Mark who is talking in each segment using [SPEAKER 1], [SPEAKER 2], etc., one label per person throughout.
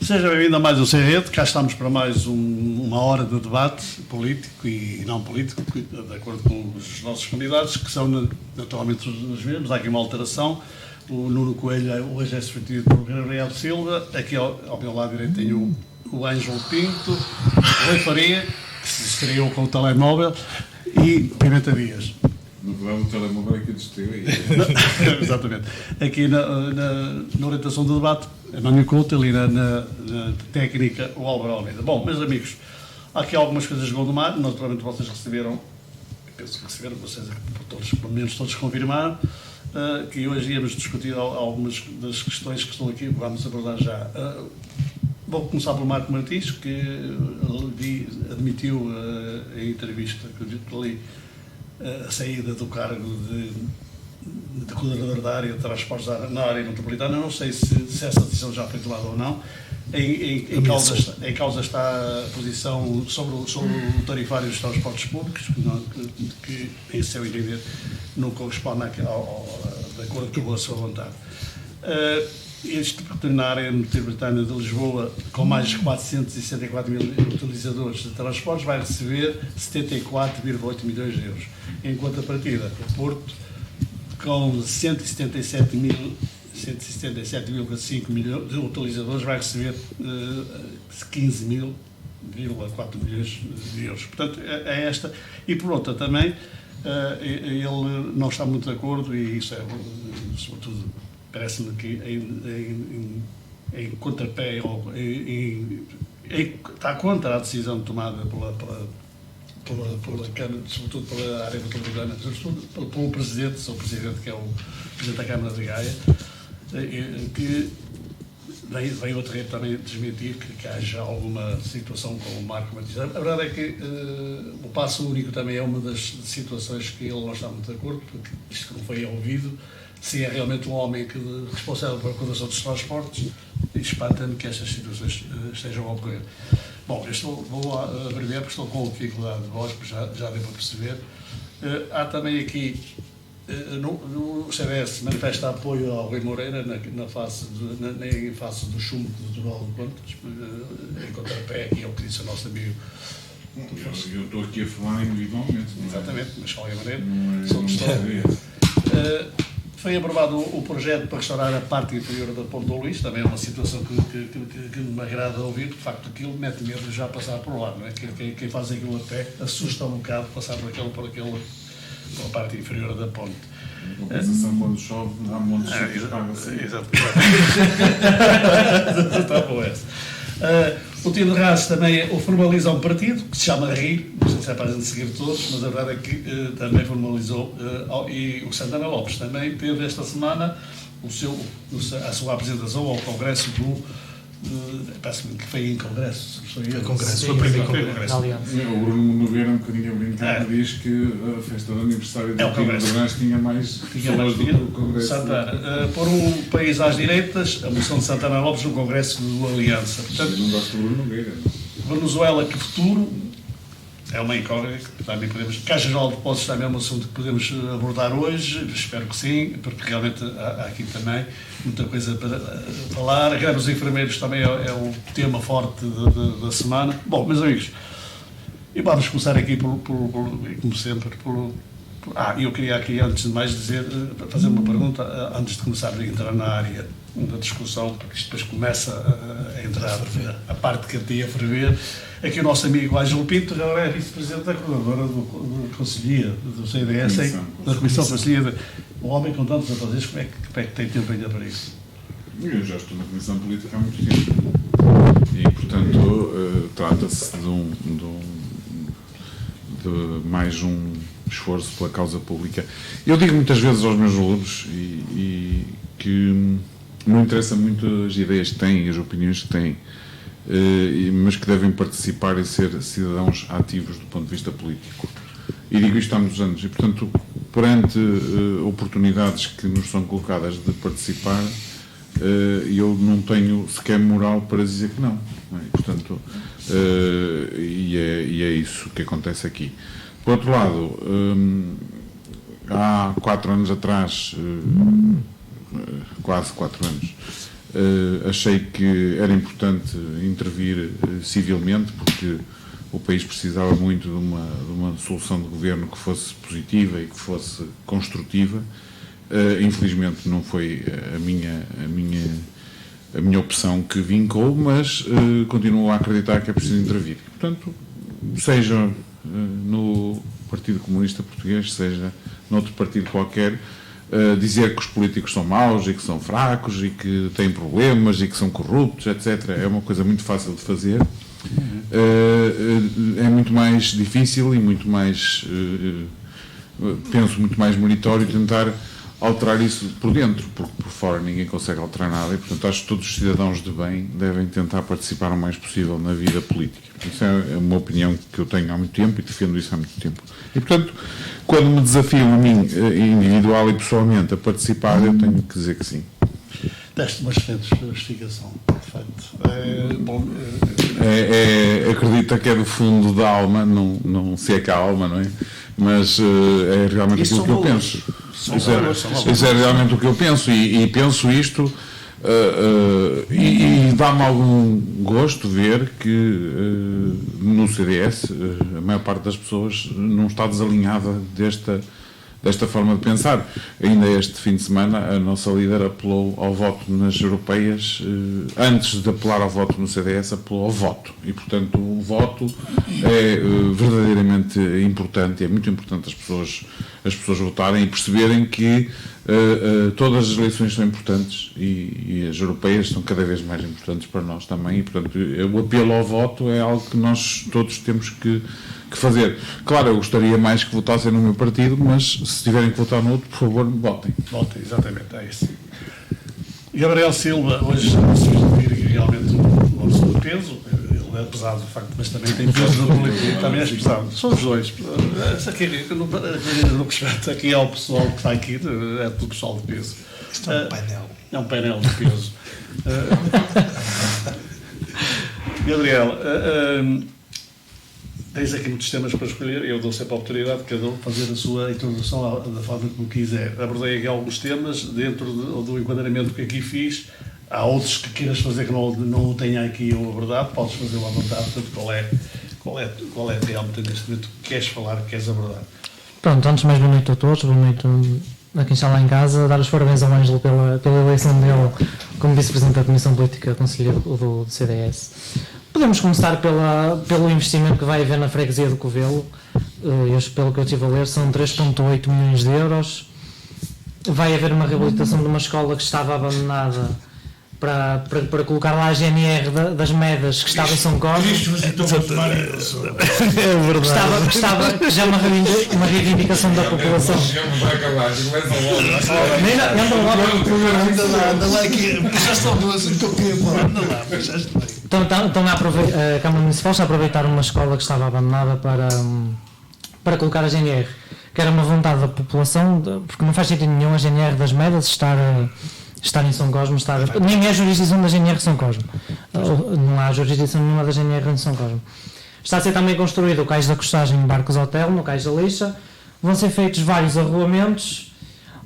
[SPEAKER 1] Seja bem-vindo a mais um Sem Rede. Cá estamos para mais uma hora de debate político e não político, de acordo com os nossos convidados, que são naturalmente os mesmos. Há aqui uma alteração. O Nuno Coelho hoje é substituído por Gabriel Silva. Aqui ao meu lado direito tenho o Ângelo Pinto, o Rui Faria, que se estreou com o telemóvel, e Pimenta Dias.
[SPEAKER 2] No verdade, o telemóvel é que distraiu.
[SPEAKER 1] Exatamente. Aqui na orientação do debate, António Couto, ali na técnica, o Álvaro Almeida. Bom, meus amigos, há aqui algumas coisas de Gondomar. Naturalmente vocês receberam, penso que receberam, vocês todos, pelo menos todos confirmaram, que hoje íamos discutir algumas das questões que estão aqui, vamos abordar já. Vou começar pelo Marco Martins, que admitiu em entrevista que eu li a saída do cargo de coordenador da área de transportes na área metropolitana. Não sei se essa decisão já foi tomada ou não. Em causa está a posição sobre o tarifário dos transportes públicos, que em seu entender não corresponde de acordo com a sua vontade. Este na área metropolitana de Lisboa, com mais de 464 mil utilizadores de transportes, vai receber 74,8 milhões de euros. Em contrapartida, o Porto, com 177,5 milhões de utilizadores, vai receber 15,4 milhões de euros. Portanto, é esta. E por outra também, ele não está muito de acordo, e isso é, sobretudo, parece-me que em contrapé, está contra a decisão tomada pela Câmara, sobretudo pela área metropolitana, sobretudo pelo Presidente, seu Presidente, que é o Presidente da Câmara de Gaia, que veio outra vez também desmentir que haja alguma situação com o Marco Martins. A verdade é que o passo único também é uma das situações que ele não está muito de acordo, porque isto que não foi ouvido, se é realmente um homem responsável pela coordenação dos transportes, espanta-me que estas situações estejam a ocorrer. Bom, eu vou abreviar porque estou com dificuldade de voz, já deu para perceber. Há também aqui, o CDS manifesta apoio ao Rui Moreira em face do chumbo do Tribunal de Contas, em contrapé, que é o que disse o nosso amigo.
[SPEAKER 2] Eu estou aqui a falar individualmente.
[SPEAKER 1] Exatamente, mas de qualquer maneira, foi aprovado o projeto para restaurar a parte inferior da Ponte do Luís, também é uma situação que me agrada ouvir, de facto aquilo mete medo de já passar por lá, não é? Quem faz aquilo até assusta um bocado passar pela parte inferior da ponte.
[SPEAKER 2] Em compensação, quando chove, há montes de paga-se.
[SPEAKER 1] Exato. Está bom essa. O Tino de Rás também formaliza um partido que se chama RI, não sei se é para a gente seguir todos, mas a verdade é que também formalizou, e o Santana Lopes também teve esta semana a sua apresentação ao Congresso parece-me que foi em Congresso. Foi o primeiro Congresso.
[SPEAKER 2] O Bruno Nogueira, um bocadinho a brincar, diz que a festa de aniversário do Tino de Rás tinha mais pessoas do que o Congresso.
[SPEAKER 1] Santana, por um país às direitas, a moção de Santana Lopes no Congresso do Aliança.
[SPEAKER 2] Portanto, não gosto do Bruno Nogueira.
[SPEAKER 1] Venezuela, que futuro? É uma incógnita que também podemos. Caixa Geral de Depósitos também é um assunto que podemos abordar hoje, espero que sim, porque realmente há aqui também muita coisa para falar. A greve dos enfermeiros também é o tema forte da semana. Bom, meus amigos, e vamos começar aqui como sempre, eu queria aqui, antes de mais, fazer uma pergunta, antes de começar a entrar na área da discussão, porque isto depois começa a entrar a parte que tinha a ferver. Aqui o nosso amigo Ângelo Pinto já é vice-presidente da coordenadora do Conselhia, do CDS, da Comissão Conselhia. O homem com tantos afazeres, como é que tem tempo ainda para isso?
[SPEAKER 2] Eu já estou na Comissão Política há muito tempo. E, portanto, trata-se de mais um esforço pela causa pública. Eu digo muitas vezes aos meus alunos que não interessa muito as ideias que têm e as opiniões que têm, mas que devem participar e ser cidadãos ativos do ponto de vista político. E digo isto há muitos anos. E, portanto, perante oportunidades que nos são colocadas de participar, eu não tenho sequer moral para dizer que não. E, portanto, e é isso que acontece aqui. Por outro lado, há 4 anos atrás, quase 4 anos, Achei que era importante intervir civilmente, porque o país precisava muito de uma solução de governo que fosse positiva e que fosse construtiva. Infelizmente não foi a minha opção que vincou, mas continuo a acreditar que é preciso intervir. Portanto, seja no Partido Comunista Português, seja noutro partido qualquer, dizer que os políticos são maus e que são fracos e que têm problemas e que são corruptos, etc., é uma coisa muito fácil de fazer. É muito mais difícil e muito mais, penso, muito mais meritório tentar alterar isso por dentro, porque por fora ninguém consegue alterar nada e, portanto, acho que todos os cidadãos de bem devem tentar participar o mais possível na vida política. Isso é uma opinião que eu tenho há muito tempo e defendo isso há muito tempo. E, portanto, quando me desafiam a mim, individual e pessoalmente, a participar, eu tenho que dizer que sim.
[SPEAKER 1] Deste uma excelente justificação, de facto.
[SPEAKER 2] Acredita que é do fundo da alma, não se é que a alma, não é? Mas é realmente aquilo que eu penso. Isso é realmente o que eu penso e penso isto e dá-me algum gosto ver que no CDS a maior parte das pessoas não está desalinhada desta forma de pensar. Ainda este fim de semana a nossa líder apelou ao voto nas europeias, antes de apelar ao voto no CDS, apelou ao voto. E, portanto, o voto é verdadeiramente importante, é muito importante as pessoas votarem e perceberem que todas as eleições são importantes e as europeias são cada vez mais importantes para nós também. E, portanto, o apelo ao voto é algo que nós todos temos que fazer. Claro, eu gostaria mais que votassem no meu partido, mas se tiverem que votar no outro, por favor, votem.
[SPEAKER 1] Votem, exatamente, é isso. Gabriel Silva, hoje conseguimos ouvir que realmente uma pessoa de peso, ele é pesado de facto, mas também tem peso no político, também é pesado. São os dois. Aqui é o pessoal que está aqui, é tudo pessoal de peso.
[SPEAKER 3] Isto é um painel.
[SPEAKER 1] É um painel de peso. Gabriel, tens aqui muitos temas para escolher, eu dou sempre a oportunidade de cada um fazer a sua introdução da forma como quiser. Abordei aqui alguns temas dentro do enquadramento que aqui fiz. Há outros que queiras fazer que não o tenha aqui eu abordado, podes fazê-lo à vontade. Portanto, qual é realmente neste momento que queres falar, que queres abordar?
[SPEAKER 4] Pronto, antes de mais, boa noite a todos, boa noite a quem está lá em casa, dar os parabéns ao Ângelo pela eleição dele como Vice-Presidente da Comissão Política Conselheiro do CDS. Podemos começar pelo investimento que vai haver na freguesia do Covelo. Pelo que eu estive a ler, são 3,8 milhões de euros. Vai haver uma reabilitação de uma escola que estava abandonada para colocar lá a GNR das Medas, que estava em São Cosme.
[SPEAKER 3] Isto visitou o Mário.
[SPEAKER 4] É verdade. Que já é uma reivindicação da população.
[SPEAKER 3] Anda lá aqui, puxaste alguma coisa que eu queria falar. Anda lá, puxaste bem.
[SPEAKER 4] Então a Câmara Municipal está a aproveitar uma escola que estava abandonada para colocar a GNR, que era uma vontade da população, porque não faz sentido nenhum a GNR das Medas estar em São Cosme, nem é a jurisdição da GNR de São Cosme. Não há jurisdição nenhuma da GNR de São Cosme. Está a ser também construído o Cais da Costagem em Barcos Hotel, no Cais da Lixa. Vão ser feitos vários arruamentos.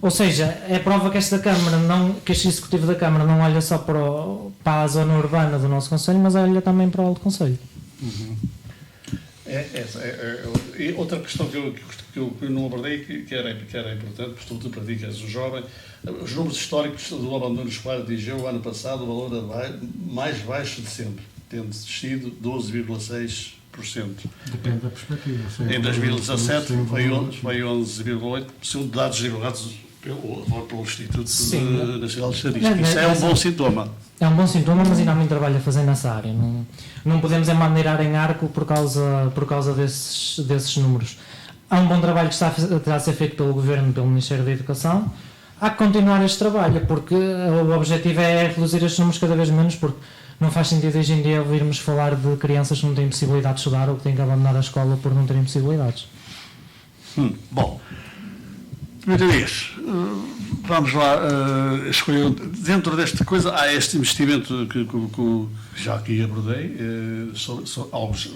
[SPEAKER 4] Ou seja, é prova que que este Executivo da Câmara não olha só para a zona urbana do nosso Conselho, mas olha também para o Alto Conselho.
[SPEAKER 1] Uhum. E outra questão que eu não abordei, que era importante, porque tu praticas o jovem, os números históricos do abandono escolar de Igeu, o ano passado, o valor mais baixo de sempre, tendo descido 12,6%.
[SPEAKER 3] Depende da perspectiva.
[SPEAKER 1] Em 2017 foi 11,8%, segundo dados divulgados pelo Instituto Nacional de Estatística. Isso é um bom sintoma.
[SPEAKER 4] É um bom sintoma, mas ainda há muito trabalho a fazer nessa área. Não podemos mandeirar em arco por causa desses números. Há um bom trabalho que está a ser feito pelo Governo, pelo Ministério da Educação. Há que continuar este trabalho, porque o objetivo é reduzir estes números cada vez menos, porque não faz sentido hoje em dia ouvirmos falar de crianças que não têm possibilidade de estudar ou que têm que abandonar a escola por não terem possibilidades.
[SPEAKER 1] Bom, Dias, vamos lá escolher. Dentro desta coisa há este investimento que já aqui abordei,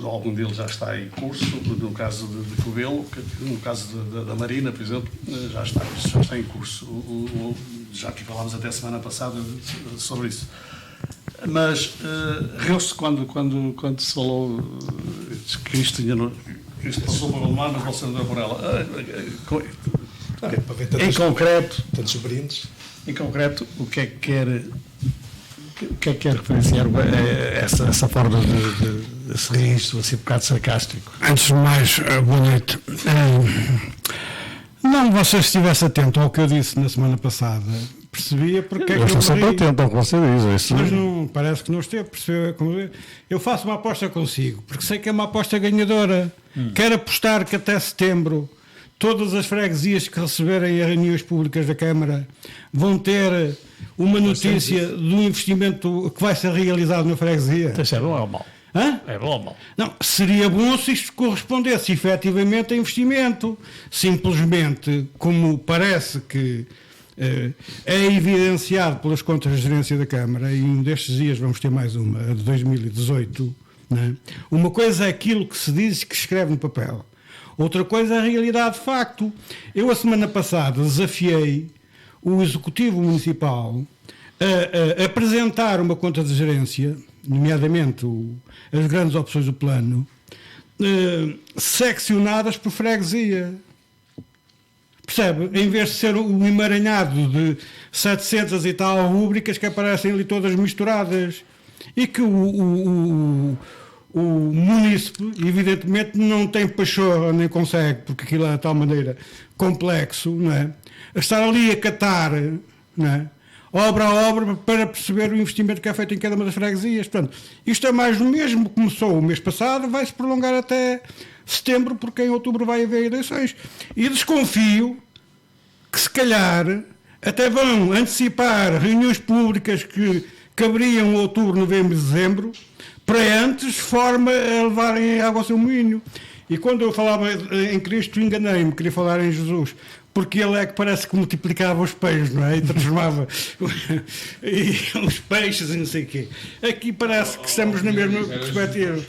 [SPEAKER 1] algum deles já está em curso, no caso de Covelo, no caso da Marina, por exemplo, já está em curso. Já aqui falámos até semana passada sobre isso. Mas riu-se quando se falou que isto passou para o mar, mas você não deu por ela. Em concreto,
[SPEAKER 3] tantos brindes.
[SPEAKER 1] Em concreto, o que é que quer referenciar essa forma de se registro assim um bocado sarcástico?
[SPEAKER 5] Antes de mais, boa noite. Não, você estivesse atento ao que eu disse na semana passada, percebia porque é que eu
[SPEAKER 1] estou sempre atento ao que você diz. Isso.
[SPEAKER 5] Mas não, parece que não esteve, percebeu? Eu faço uma aposta consigo, porque sei que é uma aposta ganhadora. Quero apostar que até setembro todas as freguesias que receberem as reuniões públicas da Câmara vão ter uma notícia do investimento que vai ser realizado na freguesia.
[SPEAKER 1] Isso é bom ou mau?
[SPEAKER 5] Hã?
[SPEAKER 1] É bom ou mau?
[SPEAKER 5] Não, seria bom se isto correspondesse efetivamente a investimento. Simplesmente, como parece que é evidenciado pelas contas de gerência da Câmara, e um destes dias vamos ter mais uma, a de 2018, né? Uma coisa é aquilo que se diz e que se escreve no papel. Outra coisa é a realidade de facto. Eu, a semana passada, desafiei o Executivo Municipal a apresentar uma conta de gerência, nomeadamente as grandes opções do plano, seccionadas por freguesia. Percebe? Em vez de ser um emaranhado de 700 e tal rúbricas que aparecem ali todas misturadas. E que o munícipe, evidentemente, não tem pachorra, nem consegue, porque aquilo é de tal maneira complexo, não é? Estar ali a catar, não é? Obra a obra para perceber o investimento que é feito em cada uma das freguesias. Portanto, isto é mais do mesmo. Começou o mês passado, vai se prolongar até setembro, porque em outubro vai haver eleições. E desconfio que, se calhar, até vão antecipar reuniões públicas que caberiam outubro, novembro e dezembro, para antes, forma a levarem água ao seu moinho. E quando eu falava em Cristo, enganei-me, queria falar em Jesus, porque ele é que parece que multiplicava os peixes, não é? E transformava os peixes e não sei o quê. Aqui parece que estamos na mesma perspectiva.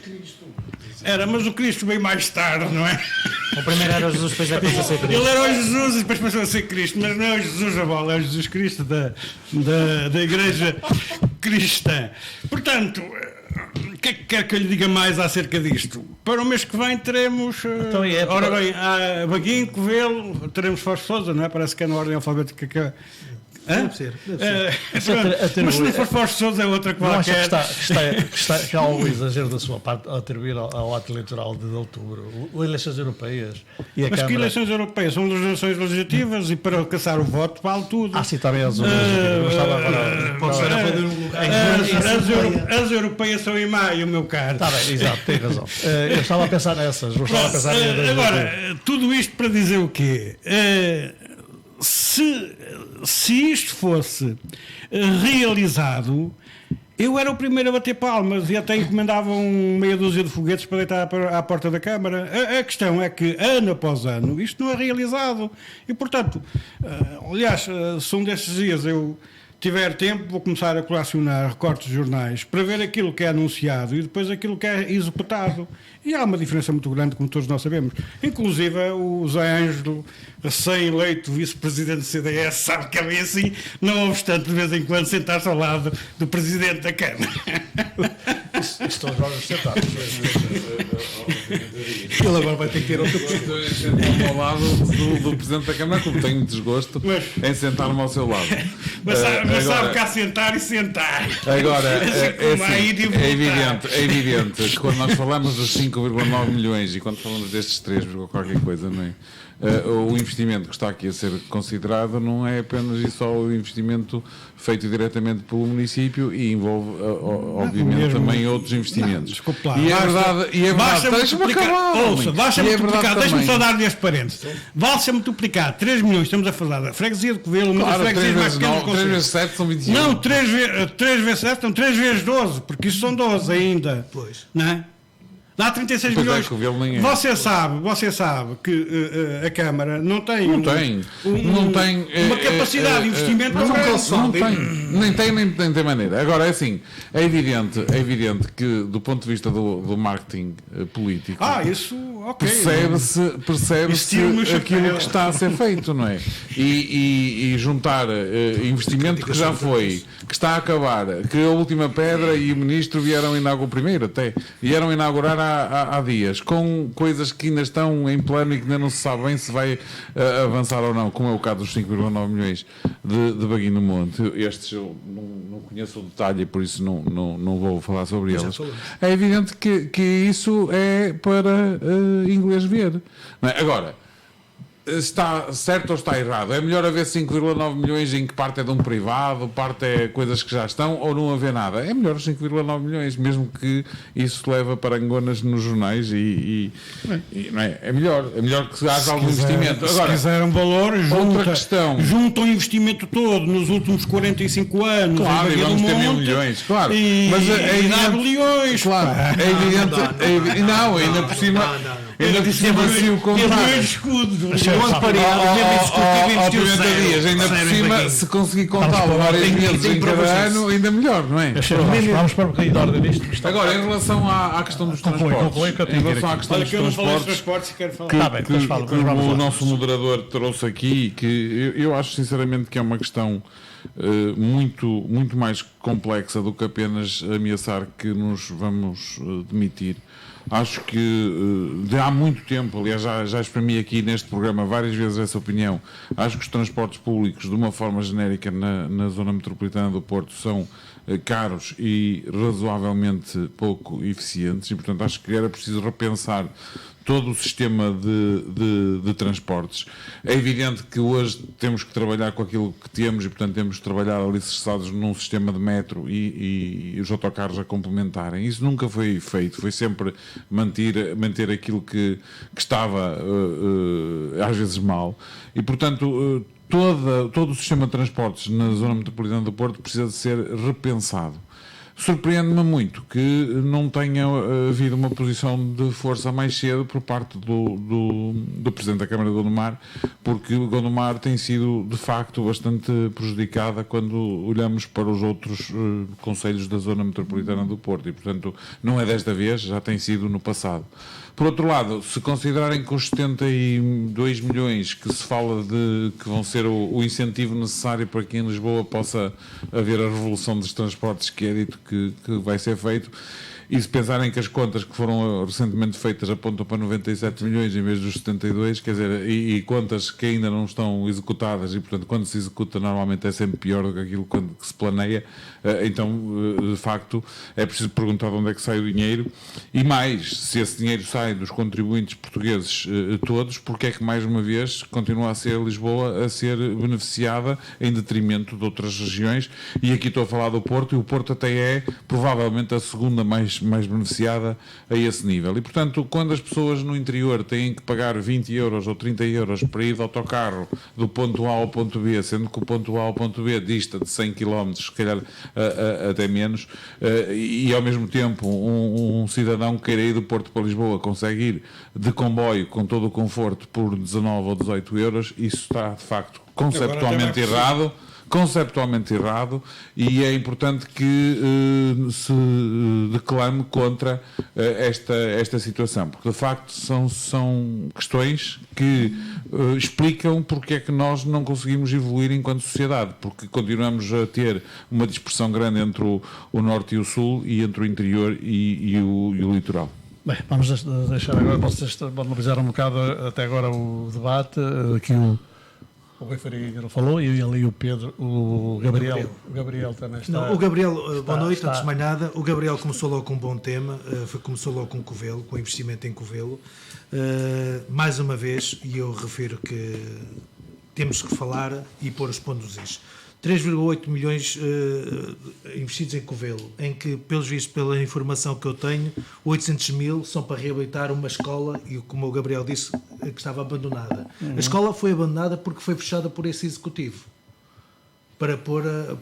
[SPEAKER 5] Era, mas o Cristo veio mais tarde, não é?
[SPEAKER 4] O primeiro era o Jesus, depois é que passou a ser Cristo.
[SPEAKER 5] Ele era o Jesus e depois passou a ser Cristo, mas não é o Jesus da bola, é o Jesus Cristo da Igreja Cristã. Portanto, o que é que quer que eu lhe diga mais acerca disto? Para o mês que vem teremos, ora bem, a Baguinho, Covelo, teremos Foz Sousa, não é? Parece que é na ordem alfabética que é.
[SPEAKER 3] Deve ser.
[SPEAKER 5] Mas se não for Foz Sousa é outra qualquer.
[SPEAKER 1] Que há um exagero da sua parte a atribuir ao ato eleitoral de outubro, as eleições europeias e a
[SPEAKER 5] Mas
[SPEAKER 1] Câmara...
[SPEAKER 5] que eleições europeias? São eleições legislativas e para alcançar o voto vale tudo.
[SPEAKER 1] Sim, também as legislativas.
[SPEAKER 3] Pode ser a fazer
[SPEAKER 5] As europeias são em maio, meu caro.
[SPEAKER 1] Está bem, exato, tem razão. Eu estava a pensar nessas.
[SPEAKER 5] Agora, tudo isto para dizer o quê? Se isto fosse realizado, eu era o primeiro a bater palmas e até encomendava meia dúzia de foguetes para deitar à porta da Câmara. A questão é que, ano após ano, isto não é realizado. E, portanto, aliás, se um destes dias eu tiver tempo, vou começar a colecionar recortes de jornais para ver aquilo que é anunciado e depois aquilo que é executado. E há uma diferença muito grande, como todos nós sabemos. Inclusive, o Zé Ângelo, recém-eleito vice-presidente do CDS, sabe que é bem assim, não obstante, de vez em quando, sentar-se ao lado do presidente da Câmara.
[SPEAKER 1] Estão jogos sentados.
[SPEAKER 3] Ele agora vai ter que ter outro.
[SPEAKER 2] Ao lado do Presidente da Câmara, como tenho desgosto em sentar-me ao seu lado.
[SPEAKER 5] Mas sabe cá sentar e sentar.
[SPEAKER 2] Agora,
[SPEAKER 5] é
[SPEAKER 2] evidente que quando nós falamos dos 5,9 milhões e quando falamos destes 3, qualquer coisa, não é? O investimento que está aqui a ser considerado não é apenas e só o investimento feito diretamente pelo município e envolve, obviamente, também outros investimentos.
[SPEAKER 5] Desculpe lá.
[SPEAKER 2] E é verdade, deixa-me acabar.
[SPEAKER 5] Ouça, basta multiplicar, deixa-me só dar-lhe este parênteses. Vale-se multiplicar 3 milhões, estamos a falar da freguesia de Covelo, uma das freguesias mais pequenas do concelho.
[SPEAKER 2] 3 vezes 7 são 21.
[SPEAKER 5] Não, 3 vezes 7 são 3 vezes 12, porque isso são 12 ainda.
[SPEAKER 3] Pois.
[SPEAKER 5] Não é? Dá 36
[SPEAKER 2] Pois é,
[SPEAKER 5] milhões.
[SPEAKER 2] Covelo nem é.
[SPEAKER 5] Você sabe que a Câmara não tem,
[SPEAKER 2] Não tem
[SPEAKER 5] uma capacidade de investimento
[SPEAKER 2] não,
[SPEAKER 5] para
[SPEAKER 2] não tem, nem tem maneira. Agora, é assim, é evidente que do ponto de vista do marketing político,
[SPEAKER 5] isso, ok.
[SPEAKER 2] percebe-se aquilo que está a ser feito, não é? E juntar investimento que já foi, que está a acabar, que a última pedra e o ministro vieram inaugurar, o primeiro até, vieram inaugurar há dias, com coisas que ainda estão em plano e que ainda não se sabe bem se vai avançar ou não, como é o caso dos 5,9 milhões de Baguinho do Monte. Estes eu não conheço o detalhe, por isso não vou falar sobre eles. É evidente que isso é para inglês ver. Não é? Agora, está certo ou está errado? É melhor haver 5,9 milhões em que parte é de um privado, parte é coisas que já estão, ou não haver nada? É melhor 5,9 milhões, mesmo que isso leve a parangonas nos jornais não é? É melhor que haja algum investimento. Agora,
[SPEAKER 5] se quiser um valor, junta o investimento todo nos últimos 45 anos.
[SPEAKER 2] Claro, e vamos ter 1.000 milhões, claro. Mas
[SPEAKER 5] dá bilhões.
[SPEAKER 2] Claro, é evidente. Não, ainda por cima. Ainda por cima, se o contrato. Ainda por cima, se conseguir contá-lo várias vezes em cada ano, ainda melhor, não é?
[SPEAKER 1] Vamos para um bocadinho de ordem nisto.
[SPEAKER 2] Agora, em relação à questão dos transportes, em relação à questão dos transportes, que o nosso moderador trouxe aqui, que eu acho sinceramente que é uma questão muito mais complexa do que apenas ameaçar que nos vamos demitir. Acho que há muito tempo, aliás, já exprimi aqui neste programa várias vezes essa opinião. Acho que os transportes públicos, de uma forma genérica, na zona metropolitana do Porto, são caros e razoavelmente pouco eficientes, e portanto acho que era preciso repensar todo o sistema de transportes. É evidente que hoje temos que trabalhar com aquilo que temos e, portanto, temos que trabalhar alicerçados num sistema de metro e os autocarros a complementarem. Isso nunca foi feito, foi sempre manter aquilo que estava, às vezes, mal. E, portanto, todo o sistema de transportes na zona metropolitana do Porto precisa de ser repensado. Surpreende-me muito que não tenha havido uma posição de força mais cedo por parte do Presidente da Câmara de Gondomar, porque Gondomar tem sido, de facto, bastante prejudicada quando olhamos para os outros concelhos da zona metropolitana do Porto e, portanto, não é desta vez, já tem sido no passado. Por outro lado, se considerarem que os 72 milhões que se fala de que vão ser o incentivo necessário para que em Lisboa possa haver a revolução dos transportes que é dito que vai ser feito, e se pensarem que as contas que foram recentemente feitas apontam para 97 milhões em vez dos 72, quer dizer, e contas que ainda não estão executadas, e portanto quando se executa normalmente é sempre pior do que aquilo que se planeia, então de facto é preciso perguntar de onde é que sai o dinheiro, e mais, se esse dinheiro sai dos contribuintes portugueses todos, porque é que mais uma vez continua a ser Lisboa a ser beneficiada em detrimento de outras regiões, e aqui estou a falar do Porto, e o Porto até é provavelmente a segunda mais beneficiada a esse nível. E, portanto, quando as pessoas no interior têm que pagar 20 euros ou 30 euros para ir de autocarro do ponto A ao ponto B, sendo que o ponto A ao ponto B dista de 100 km, se calhar até menos, e ao mesmo tempo um cidadão que queira ir do Porto para Lisboa consegue ir de comboio com todo o conforto por 19 ou 18 euros, isso está, de facto, conceptualmente errado, e é importante que se declame contra esta situação, porque de facto são questões que explicam porque é que nós não conseguimos evoluir enquanto sociedade, porque continuamos a ter uma dispersão grande entre o norte e o sul, e entre o interior e o litoral.
[SPEAKER 1] Bem, vamos deixar agora, vocês analisar um bocado até agora o debate, aqui o Rui Faria falou, e ali o Pedro, o Gabriel também está.
[SPEAKER 3] Não, o Gabriel, boa noite, antes de mais nada. O Gabriel começou logo com um bom tema, começou logo com Covelo, com investimento em Covelo. Mais uma vez, e eu refiro que temos que falar e pôr os pontos is. 3,8 milhões investidos em Covelo, em que, pelos vistos, pela informação que eu tenho, 800 mil são para reabilitar uma escola, e como o Gabriel disse, que estava abandonada. A escola foi abandonada porque foi fechada por esse executivo.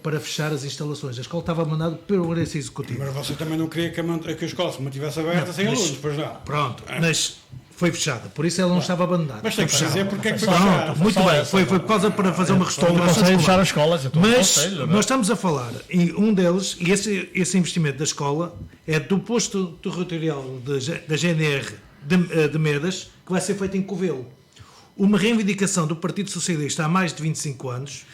[SPEAKER 3] para fechar as instalações. A escola estava abandonada pelo esse executivo.
[SPEAKER 5] Mas você também não queria que a escola se mantivesse aberta sem alunos, pois não?
[SPEAKER 3] Pronto, mas foi fechada, por isso ela não estava abandonada.
[SPEAKER 5] Mas tem que dizer porque é que foi
[SPEAKER 3] Pronto,
[SPEAKER 5] fechada.
[SPEAKER 3] muito bem, foi por causa para fazer uma reestruturação
[SPEAKER 1] Conselho
[SPEAKER 3] escolar.
[SPEAKER 1] fechar as escolas, eu estou no
[SPEAKER 3] Mas
[SPEAKER 1] Conselho, não é?
[SPEAKER 3] nós estamos a falar, e um deles, e esse investimento da escola, é do posto territorial da GNR de Medas, que vai ser feito em Covelo. Uma reivindicação do Partido Socialista há mais de 25 anos,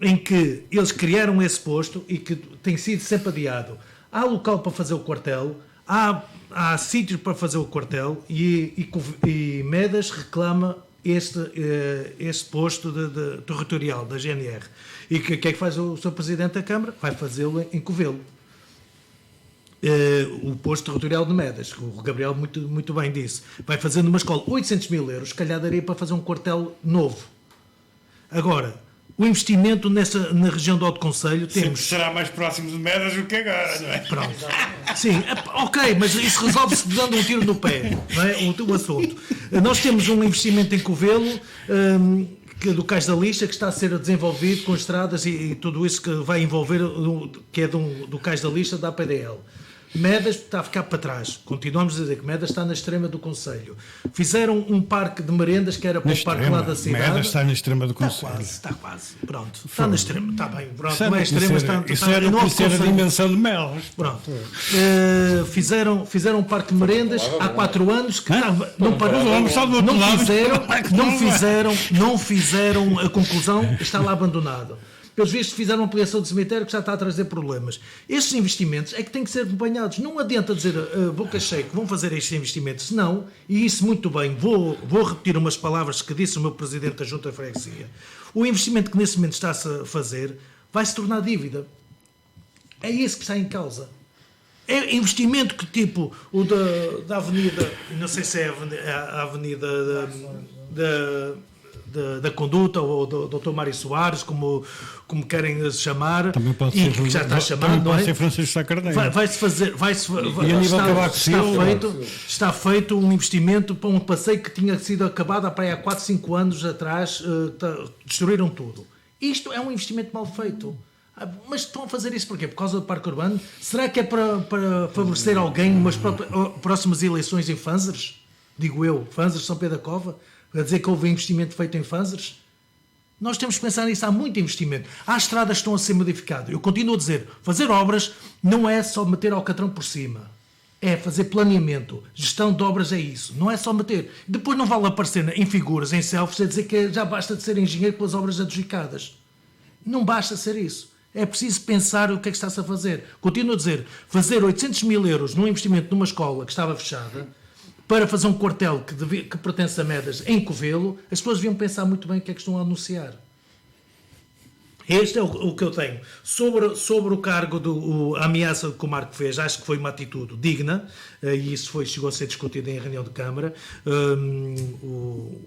[SPEAKER 3] em que eles criaram esse posto e que tem sido sempre adiado. Há local para fazer o quartel, há sítios para fazer o quartel e Medas reclama este posto territorial da GNR. E o que é que faz o Sr. Presidente da Câmara? Vai fazê-lo em Covelo. O posto territorial de Medas, que o Gabriel muito bem disse, vai fazendo uma escola 800 mil euros, se calhar daria para fazer um quartel novo. Agora, o investimento na região do Alto Conselho temos...
[SPEAKER 5] Será mais próximo de Medas do que agora, não é?
[SPEAKER 3] Pronto. Sim, ok, mas isso resolve-se dando um tiro no pé, não é? O assunto. Nós temos um investimento em Covelo, do Cais da Lixa, que está a ser desenvolvido com estradas e tudo isso que vai envolver, que é do Cais da Lixa da APDL. Medas está a ficar para trás. Continuamos a dizer que Medas está na extrema do Conselho. Fizeram um parque de merendas que era para o parque lá da cidade.
[SPEAKER 5] Medas está na extrema do Conselho.
[SPEAKER 3] Está quase. Pronto. Está na extrema. Está bem. Pronto. Não é extrema.
[SPEAKER 5] Isso era conhecer a dimensão de Melas.
[SPEAKER 3] Pronto. Fizeram um parque de merendas há 4 anos que não fizeram a conclusão, está lá abandonado. Pelos vistos fizeram uma ampliação do cemitério que já está a trazer problemas. Estes investimentos é que têm que ser acompanhados. Não adianta dizer boca cheia que vão fazer estes investimentos, senão, e isso muito bem, vou repetir umas palavras que disse o meu Presidente da Junta de Freguesia, o investimento que nesse momento está-se a fazer vai se tornar dívida. É isso que está em causa. É investimento que tipo o da avenida, não sei se é a avenida da Conduta ou do Dr. Mário Soares, como querem chamar,
[SPEAKER 5] também pode
[SPEAKER 3] e
[SPEAKER 5] ser,
[SPEAKER 3] que já está chamado, não é?
[SPEAKER 5] Ser Francisco Sá Carneiro.
[SPEAKER 3] Vai-se fazer,
[SPEAKER 5] e a nível Cavaco Silva,
[SPEAKER 3] está feito um investimento para um passeio que tinha sido acabado há 4, 5 anos atrás, destruíram tudo. Isto é um investimento mal feito. Mas estão a fazer isso porquê? Por causa do parque urbano? Será que é para favorecer alguém nas próximas eleições em Fanzers? Digo eu, Fanzers, São Pedro da Cova? A dizer que houve investimento feito em Fanzers? Nós temos que pensar nisso, há muito investimento. Há estradas que estão a ser modificadas. Eu continuo a dizer, fazer obras não é só meter alcatrão por cima. É fazer planeamento. Gestão de obras é isso. Não é só meter. Depois não vale aparecer em figuras, em selfies, a dizer que já basta de ser engenheiro com as obras adjudicadas. Não basta ser isso. É preciso pensar o que é que está-se a fazer. Continuo a dizer, fazer 800 mil euros num investimento numa escola que estava fechada, para fazer um quartel que pertence a Medas em Covelo, as pessoas deviam pensar muito bem o que é que estão a anunciar. Este é o que eu tenho. Sobre o cargo a ameaça que o Marco fez, acho que foi uma atitude digna, e isso chegou a ser discutido em reunião de Câmara. O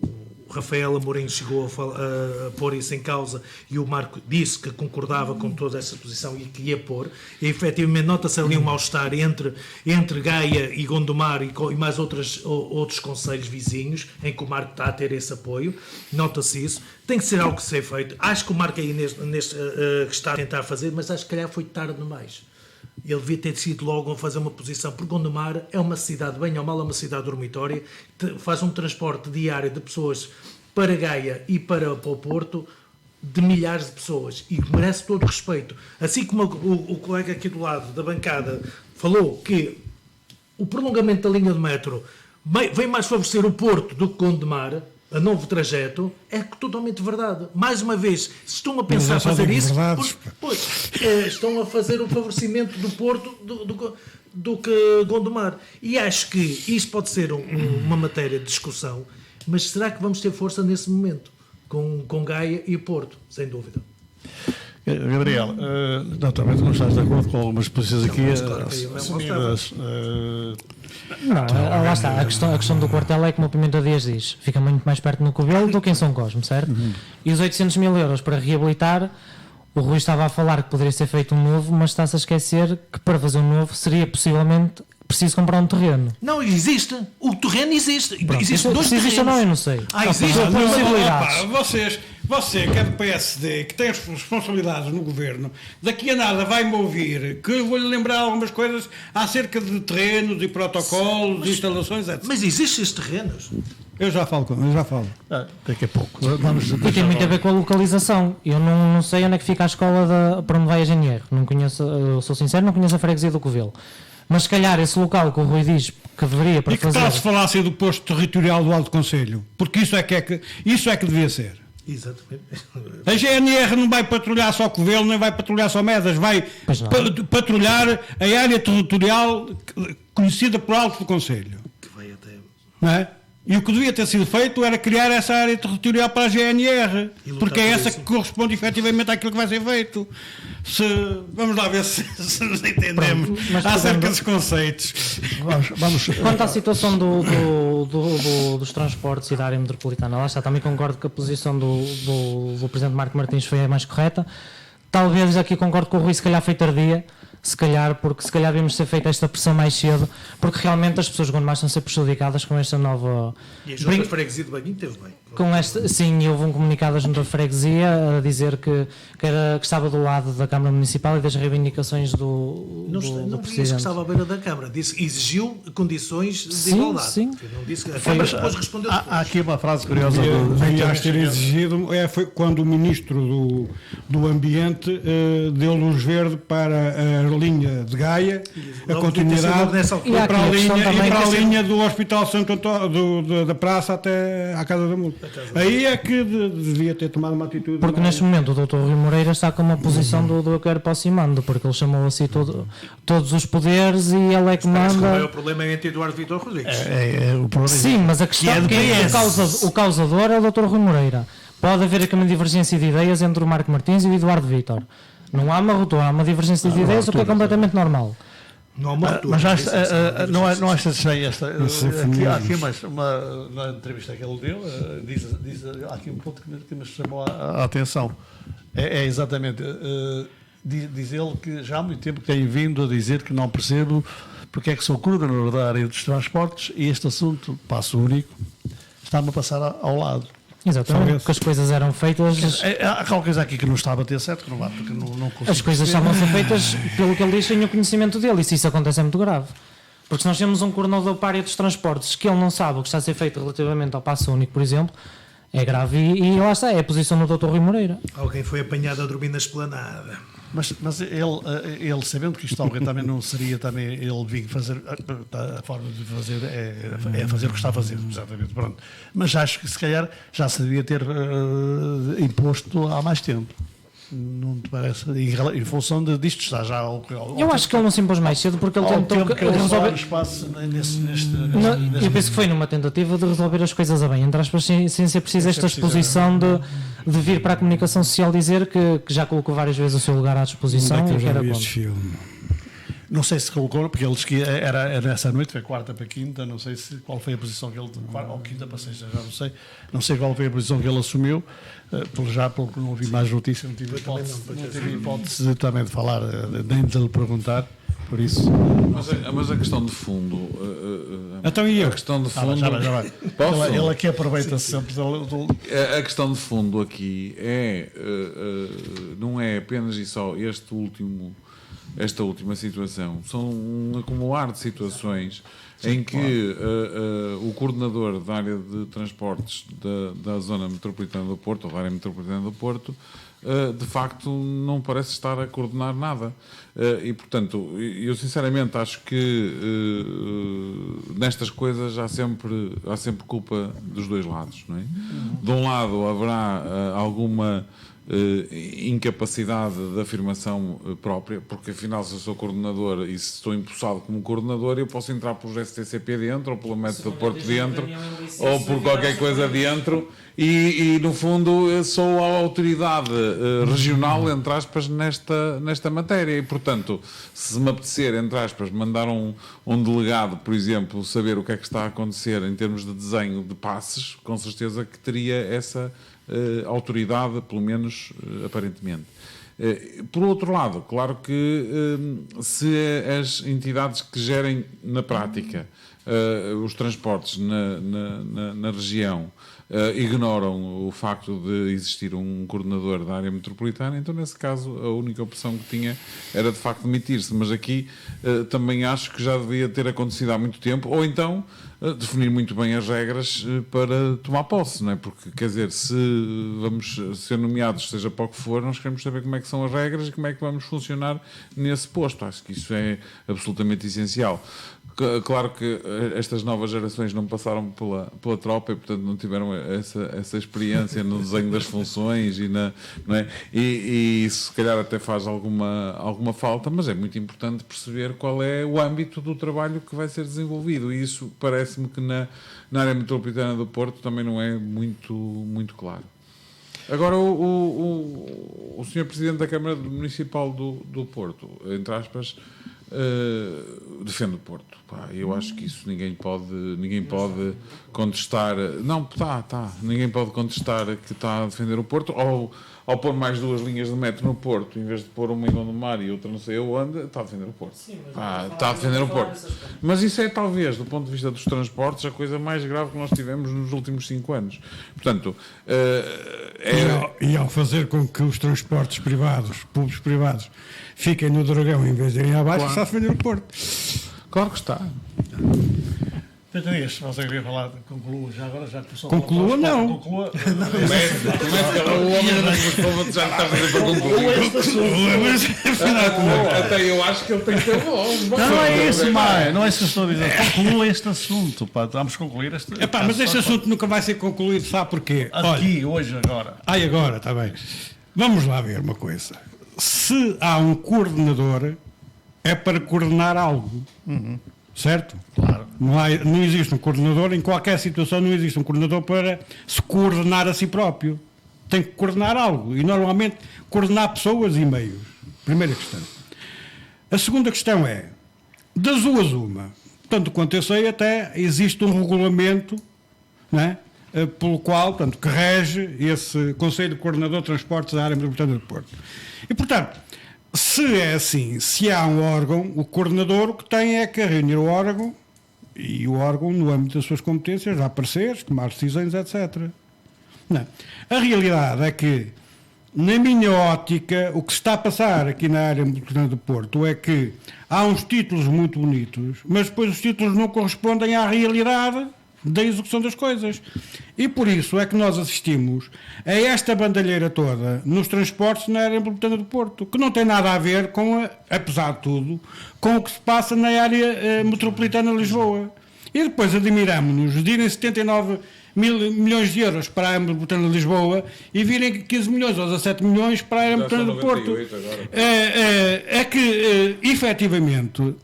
[SPEAKER 3] Rafael Amorim chegou a pôr isso em causa e o Marco disse que concordava com toda essa posição e que ia pôr. E efetivamente nota-se ali um mal-estar entre Gaia e Gondomar e mais outros concelhos vizinhos, em que o Marco está a ter esse apoio. Nota-se isso. Tem que ser algo que seja feito. Acho que o Marco aí neste que está a tentar fazer, mas acho que calhar foi tarde demais. Ele devia ter sido logo a fazer uma posição, porque Gondomar é uma cidade, bem ou mal, é uma cidade dormitória, faz um transporte diário de pessoas para Gaia e para o Porto de milhares de pessoas e merece todo o respeito. Assim como o colega aqui do lado da bancada falou que o prolongamento da linha de metro vem mais favorecer o Porto do que Gondomar, a novo trajeto, é totalmente verdade. Mais uma vez, se estão a pensar fazer isso, estão a fazer o favorecimento do Porto do que Gondomar. E acho que isso pode ser uma matéria de discussão, mas será que vamos ter força nesse momento com Gaia e Porto? Sem dúvida.
[SPEAKER 1] Gabriel, naturalmente não estás de acordo com algumas posições aqui assumidas.
[SPEAKER 4] Não, lá está. A questão do quartel é como o Pimenta Dias diz, fica muito mais perto no Covelo do que em São Cosme, certo? E os 800 mil euros para reabilitar, o Rui estava a falar que poderia ser feito um novo, mas está-se a esquecer que para fazer um novo seria possivelmente preciso comprar um terreno.
[SPEAKER 3] Não, existe. O terreno existe.
[SPEAKER 4] Pronto,
[SPEAKER 3] Existem dois terrenos.
[SPEAKER 4] Existe ou não, eu não sei.
[SPEAKER 3] Existe.
[SPEAKER 5] Você que é do PSD, que tem as responsabilidades no governo, daqui a nada vai-me ouvir que eu vou-lhe lembrar algumas coisas acerca de terrenos e protocolos, instalações, etc.
[SPEAKER 3] Mas existem esses terrenos?
[SPEAKER 5] Eu já falo.
[SPEAKER 1] Daqui a pouco. Vamos
[SPEAKER 4] E tem muito a ver com a localização. Eu não sei onde é que fica a escola para onde vai a GNR. Não conheço, eu sou sincero, não conheço a freguesia do Covelo. Mas se calhar esse local que o Rui diz que deveria para
[SPEAKER 5] E que
[SPEAKER 4] fazer...
[SPEAKER 5] tal se falasse do posto territorial do Alto Conselho? Porque isso é que devia ser.
[SPEAKER 3] Exatamente.
[SPEAKER 5] A GNR não vai patrulhar só Covelo, nem vai patrulhar só Medas, vai
[SPEAKER 4] Pois não.
[SPEAKER 5] patrulhar a área territorial conhecida por Alto do Conselho.
[SPEAKER 3] Que vai até...
[SPEAKER 5] Não é? E o que devia ter sido feito era criar essa área territorial para a GNR,
[SPEAKER 3] E lutar
[SPEAKER 5] porque é
[SPEAKER 3] por
[SPEAKER 5] essa
[SPEAKER 3] isso.
[SPEAKER 5] que corresponde efetivamente àquilo que vai ser feito. Vamos lá ver se nos entendemos
[SPEAKER 4] Pronto, mas
[SPEAKER 5] acerca
[SPEAKER 4] podendo-
[SPEAKER 5] dos conceitos.
[SPEAKER 1] Vamos
[SPEAKER 4] Quanto à situação dos transportes e da área metropolitana, lá está, também concordo que a posição do Presidente Marco Martins foi a mais correta. Talvez aqui concordo com o Rui, se calhar foi tardia, porque se calhar devíamos ter feito esta pressão mais cedo, porque realmente as pessoas quando mais estão a ser prejudicadas com esta nova...
[SPEAKER 3] E a Junta de Freguesia de Banho teve bem.
[SPEAKER 4] Sim, houve um comunicado da Junta de Freguesia a dizer que estava do lado da Câmara Municipal e das reivindicações do
[SPEAKER 3] Não disse que
[SPEAKER 4] Presidente.
[SPEAKER 3] estava à beira da Câmara, disse que exigiu condições de
[SPEAKER 4] Sim,
[SPEAKER 3] igualdade.
[SPEAKER 4] sim.
[SPEAKER 3] Não disse que a Câmara depois respondeu
[SPEAKER 1] há
[SPEAKER 3] depois.
[SPEAKER 1] aqui uma frase curiosa
[SPEAKER 5] Devias ter exigido, foi quando o Ministro do Ambiente deu luz verde para a linha de Gaia, a
[SPEAKER 3] Não,
[SPEAKER 5] continuidade,
[SPEAKER 3] nessa altura.
[SPEAKER 4] E há
[SPEAKER 5] e para a
[SPEAKER 4] aqui a questão
[SPEAKER 5] linha,
[SPEAKER 4] também
[SPEAKER 5] e para a
[SPEAKER 4] que-
[SPEAKER 5] linha do Hospital Santo Antônio, da Praça até à Casa da Multa. Aí é que devia ter tomado uma atitude.
[SPEAKER 4] Porque
[SPEAKER 5] mais-
[SPEAKER 4] neste momento o Dr. Rui Moreira está com uma posição do eu quero para cima, porque ele chamou assim todos os poderes e ele é que
[SPEAKER 3] Parece que o maior
[SPEAKER 4] manda.
[SPEAKER 3] problema é entre Eduardo Vitor Rodrigues.
[SPEAKER 1] o problema
[SPEAKER 4] Sim, mas a questão
[SPEAKER 3] Que é do
[SPEAKER 4] que é
[SPEAKER 3] PS.
[SPEAKER 4] o causador é o Dr. Rui Moreira. Pode haver aqui uma divergência de ideias entre o Marco Martins e o Eduardo Vítor. Não há uma ruptura, há uma divergência de ideias, o que é completamente normal.
[SPEAKER 3] Não há uma ruptura.
[SPEAKER 1] mas já
[SPEAKER 3] Isso,
[SPEAKER 1] não acha estranho esta.
[SPEAKER 5] Isso é
[SPEAKER 1] Aqui,
[SPEAKER 5] feminismo.
[SPEAKER 1] há aqui na entrevista que ele deu, há aqui um ponto que me chamou a atenção. É exatamente. Diz ele que já há muito tempo que tem vindo a dizer que não percebo porque é que sou coordenador da área dos transportes e este assunto, passo único, está-me a passar ao lado.
[SPEAKER 4] Exatamente, porque as coisas eram feitas.
[SPEAKER 1] Há qualquer coisa aqui que não estava a ter certo, que não vá, porque não consigo.
[SPEAKER 4] As coisas estavam a ser feitas pelo que ele diz sem o conhecimento dele, e se isso acontece é muito grave. Porque se nós temos um coordenador para a área dos transportes que ele não sabe o que está a ser feito relativamente ao passo único, por exemplo, é grave e lá está, é a posição do Dr. Rui Moreira.
[SPEAKER 3] Alguém foi apanhado a dormir na esplanada.
[SPEAKER 1] Mas ele sabendo que isto talvez também não seria também ele vir fazer a forma de fazer é fazer o que está a fazer, exatamente, pronto. Mas acho que se calhar já se devia ter imposto há mais tempo. Não te parece? Em função disto está já ao
[SPEAKER 4] Eu acho que ele não se impôs mais cedo porque ele
[SPEAKER 1] ao
[SPEAKER 4] tentou
[SPEAKER 1] tempo que ele resolver
[SPEAKER 4] resolver.
[SPEAKER 1] espaço
[SPEAKER 4] Eu penso que foi numa tentativa de resolver as coisas a bem, entre aspas, sem ser preciso esta exposição de vir para a comunicação social dizer que já colocou várias vezes o seu lugar à disposição
[SPEAKER 5] Onde é que
[SPEAKER 4] e
[SPEAKER 5] eu
[SPEAKER 4] que
[SPEAKER 5] já
[SPEAKER 4] era
[SPEAKER 5] vi
[SPEAKER 4] contra.
[SPEAKER 5] este filme?
[SPEAKER 1] Não sei se colocou, porque ele disse que era nessa noite, foi quarta para quinta, não sei qual foi a posição que ele, ou quinta para sexta, já não sei qual foi a posição que ele assumiu, pelo que não ouvi mais notícias, não tive hipótese também de falar, nem de lhe perguntar, por isso...
[SPEAKER 2] Mas a questão de fundo.
[SPEAKER 5] Então e eu?
[SPEAKER 2] A questão de fundo.
[SPEAKER 1] Já vai.
[SPEAKER 2] Posso?
[SPEAKER 1] Ele aqui aproveita-se sempre
[SPEAKER 2] A questão de fundo aqui não é apenas e só esta última situação, são um acumular de situações em que o coordenador da área de transportes da zona metropolitana do Porto, ou da área metropolitana do Porto, de facto não parece estar a coordenar nada. E, portanto, eu sinceramente acho que nestas coisas há sempre culpa dos dois lados, não é? De um lado haverá alguma incapacidade de afirmação própria, porque afinal se eu sou coordenador e se estou empossado como coordenador eu posso entrar por STCP dentro ou pelo método do Porto dentro ou por qualquer coisa dentro e no fundo eu sou a autoridade regional, entre aspas, nesta matéria e portanto se me apetecer, entre aspas, mandar um delegado, por exemplo, saber o que é que está a acontecer em termos de desenho de passes, com certeza que teria essa autoridade, pelo menos aparentemente. Por outro lado, claro que se as entidades que gerem na prática os transportes na região ignoram o facto de existir um coordenador da área metropolitana, então nesse caso a única opção que tinha era de facto demitir-se, mas aqui também acho que já devia ter acontecido há muito tempo, ou então definir muito bem as regras para tomar posse, não é? Porque, quer dizer, se vamos ser nomeados, seja para o que for, nós queremos saber como é que são as regras e como é que vamos funcionar nesse posto. Acho que isso é absolutamente essencial. Claro que estas novas gerações não passaram pela tropa e, portanto, não tiveram essa experiência no desenho das funções não é? E isso, se calhar, até faz alguma falta, mas é muito importante perceber qual é o âmbito do trabalho que vai ser desenvolvido. E isso parece-me que na área metropolitana do Porto também não é muito claro. Agora, o Sr. Presidente da Câmara Municipal do Porto, entre aspas, defende o Porto. Eu acho que isso ninguém pode contestar. Não, ninguém pode contestar que está a defender o Porto. Ao pôr mais 2 linhas de metro no Porto, em vez de pôr uma em Gondomar e outra não sei onde, está a defender o Porto. Sim, está a defender o Porto. Mas isso é, talvez, do ponto de vista dos transportes, a coisa mais grave que nós tivemos nos últimos 5 anos. Portanto,
[SPEAKER 5] E ao fazer com que os transportes públicos privados, fiquem no Dragão em vez de irem abaixo, está a defender o Porto.
[SPEAKER 2] Claro que está.
[SPEAKER 1] Dias, você queria falar, conclua já agora, já começou.
[SPEAKER 5] Conclua, não.
[SPEAKER 1] Conclua.
[SPEAKER 2] O homem já está a fazer para concluir. Até eu acho que ele tem que ter voz.
[SPEAKER 1] Não é isso, Maia, não é isso que eu estou a dizer. Conclua este assunto, vamos concluir este.
[SPEAKER 5] Mas este assunto nunca vai ser concluído, sabe porquê?
[SPEAKER 1] Aqui, hoje, agora.
[SPEAKER 5] Agora, está bem. Vamos lá ver uma coisa. Se há um coordenador, é para coordenar algo. Certo?
[SPEAKER 1] Claro.
[SPEAKER 5] Não existe um coordenador, em qualquer situação não existe um coordenador para se coordenar a si próprio. Tem que coordenar algo e normalmente coordenar pessoas e meios. Primeira questão. A segunda questão é, das duas uma, tanto quanto eu sei, até existe um regulamento, não é? Pelo qual, portanto, que rege esse Conselho Coordenador de Transportes da área metropolitana do Porto. E, portanto, se é assim, se há um órgão, o coordenador o que tem é que reunir o órgão e o órgão, no âmbito das suas competências, dar pareceres, tomar decisões, etc. Não. A realidade é que, na minha ótica, o que se está a passar aqui na área metropolitana do Porto é que há uns títulos muito bonitos, mas depois os títulos não correspondem à realidade da execução das coisas. E por isso é que nós assistimos a esta bandalheira toda nos transportes na área metropolitana do Porto, que não tem nada a ver com, apesar de tudo, com o que se passa na área metropolitana de Lisboa. E depois admiramos-nos de irem 79 milhões de euros para a área metropolitana de Lisboa e virem 15 milhões ou 17 milhões para a área metropolitana do Porto. É que, efetivamente,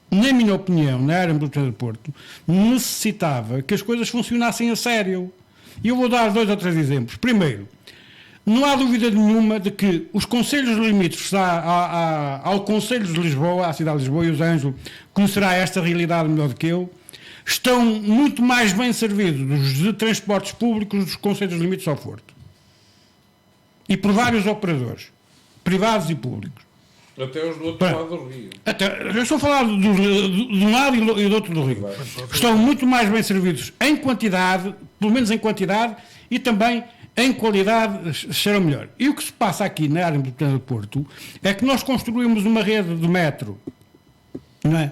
[SPEAKER 5] na minha opinião, na área metropolitana do Porto, necessitava que as coisas funcionassem a sério. E eu vou dar 2 ou 3 exemplos. Primeiro, não há dúvida nenhuma de que os concelhos limítrofes ao Conselho de Lisboa, à cidade de Lisboa, e os Ângelos, conhecerá esta realidade melhor do que eu, estão muito mais bem servidos de transportes públicos dos concelhos limítrofes ao Porto. E por vários operadores, privados e públicos.
[SPEAKER 2] Até os do outro lado do Rio.
[SPEAKER 5] Eu estou a falar de um lado e do outro do Rio. Estão muito mais bem servidos em quantidade, pelo menos em quantidade, e também em qualidade serão melhor. E o que se passa aqui na área metropolitana do Porto é que nós construímos uma rede de metro, não é?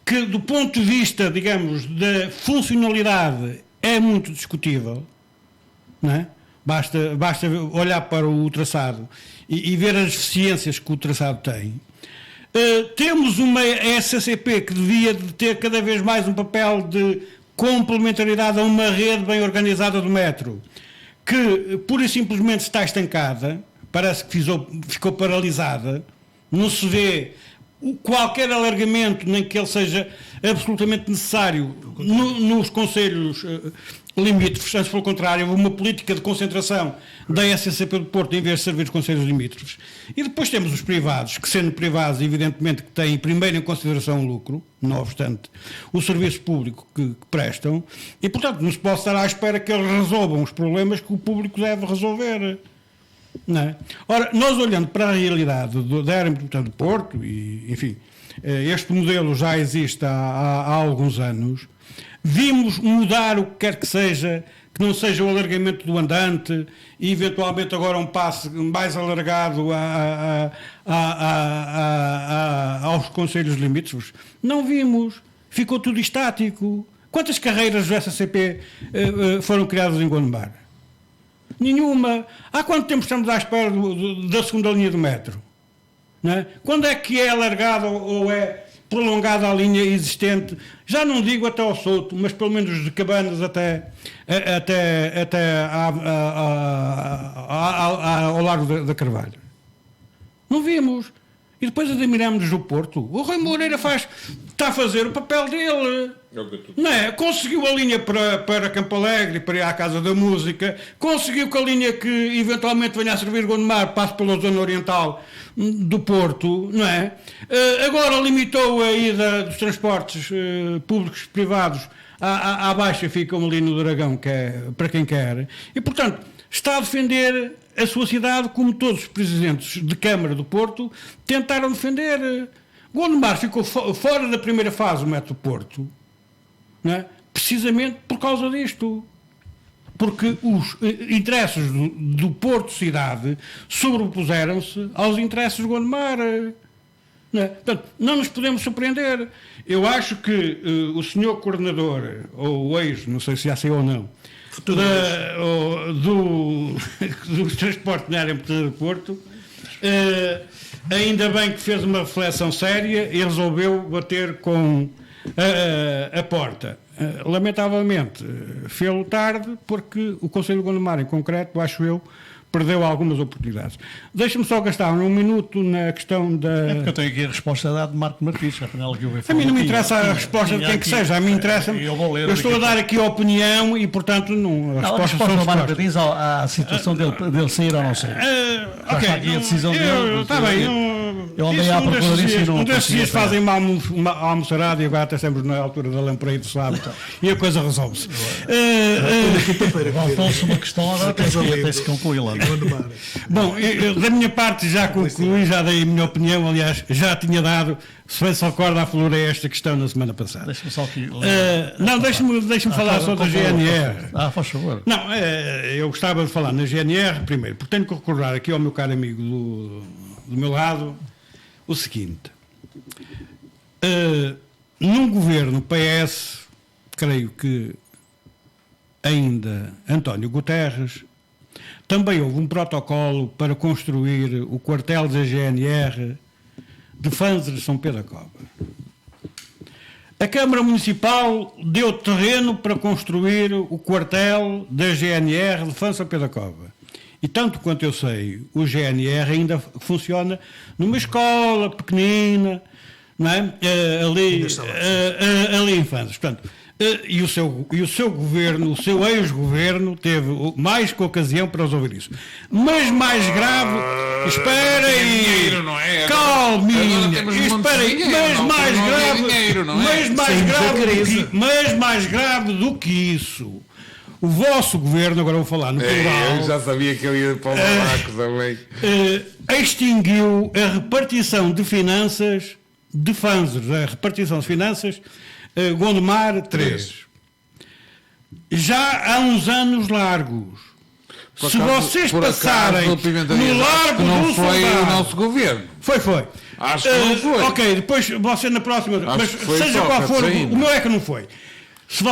[SPEAKER 5] Que do ponto de vista, digamos, da funcionalidade é muito discutível, não é? Basta olhar para o traçado e ver as deficiências que o traçado tem. Temos uma SCP que devia de ter cada vez mais um papel de complementaridade a uma rede bem organizada do metro, que pura e simplesmente está estancada, parece que ficou paralisada, não se vê qualquer alargamento, nem que ele seja absolutamente necessário nos concelhos limítrofes, antes pelo contrário, uma política de concentração da SCP do Porto em vez de servir os concelhos limítrofes. E depois temos os privados, que sendo privados, evidentemente que têm primeiro em consideração o lucro, não obstante o serviço público que prestam, e portanto não se pode estar à espera que eles resolvam os problemas que o público deve resolver. Não é? Ora, nós olhando para a realidade da área metropolitana do Porto, e enfim, este modelo já existe há alguns anos, Vimos mudar o que quer que seja, que não seja o alargamento do andante e eventualmente agora um passe mais alargado aos conselhos limítrofes? Não vimos. Ficou tudo estático. Quantas carreiras do SCP foram criadas em Gondomar? Nenhuma. Há quanto tempo estamos à espera da segunda linha do metro? Não é? Quando é que é alargada ou é prolongada a linha existente? Já não digo até ao Souto, mas pelo menos de Cabanas até ao Largo da Carvalho. Não vimos. E depois admiramos-nos do Porto. O Rui Moreira está a fazer o papel dele. Não é? Conseguiu a linha para Campo Alegre, para ir à Casa da Música. Conseguiu que a linha que eventualmente venha a servir Gondomar passe pela zona oriental do Porto. Não é? Agora limitou a ida dos transportes públicos e privados à baixa, ficam ali no Dragão, que é para quem quer. E, portanto, está a defender a sua cidade como todos os presidentes de Câmara do Porto tentaram defender. Gondomar ficou fora da primeira fase do Metro Porto, não é? Precisamente por causa disto. Porque os interesses do Porto Cidade sobrepuseram-se aos interesses de Gondomar. Não é? Portanto, não nos podemos surpreender. Eu acho que o senhor coordenador, ou o ex, não sei se já saiu ou não, do transporte na área do Porto, ainda bem que fez uma reflexão séria e resolveu bater com a porta. Lamentavelmente, fez-lo tarde, porque o Conselho de Gondomar, em concreto, acho eu, perdeu algumas oportunidades. Deixa-me só gastar um minuto na questão da...
[SPEAKER 1] É porque eu tenho aqui a resposta dada de Marco Martins, afinal que eu
[SPEAKER 5] a mim não me interessa a resposta de quem que seja, a mim interessa-me... Eu estou a dar aqui a opinião e, portanto, não...
[SPEAKER 1] A resposta do Marco Martins à situação dele sair ou não sair.
[SPEAKER 5] Ok,
[SPEAKER 1] aqui a decisão dele...
[SPEAKER 5] Está bem,
[SPEAKER 1] eu andei à procura disso e não...
[SPEAKER 5] Um desses dias fazem uma almoçarada e agora até sempre na altura da lampreia do sábado e a coisa resolve-se.
[SPEAKER 1] Faltou-se uma questão, agora tem-se concluí-la.
[SPEAKER 5] Bom, da minha parte já concluí, já dei a minha opinião, aliás, já tinha dado, se bem se recorda, aflorei esta questão na semana passada.
[SPEAKER 1] Deixa-me só aqui...
[SPEAKER 5] não, deixa-me falar só da GNR.
[SPEAKER 1] Faz favor.
[SPEAKER 5] Não, eu gostava de falar na GNR, primeiro, porque tenho que recordar aqui ao meu caro amigo do meu lado, o seguinte. Num governo PS, creio que ainda António Guterres, também houve um protocolo para construir o quartel da GNR de Fanzes de São Pedro da Cova. A Câmara Municipal deu terreno para construir o quartel da GNR de Fanzes de São Pedro da Cova. E tanto quanto eu sei, o GNR ainda funciona numa escola pequenina, não é? Ali em Fanzes. Portanto, e o seu governo, o seu ex-governo, teve mais que ocasião para resolver isso. Mas mais grave, espera aí, calminha, espera aí, mas mais grave do que isso, o vosso governo, agora vou falar no plural,
[SPEAKER 2] eu já sabia que ele ia para o barraco também,
[SPEAKER 5] extinguiu a repartição de finanças de Fanzes, a repartição de finanças Gondomar 3. Já há uns anos largos. Se vocês passarem no Largo do Soldado... Não foi o nosso governo. Foi.
[SPEAKER 2] Acho que não foi.
[SPEAKER 5] Ok, depois você na próxima... Mas seja qual for, o meu é que não foi. Se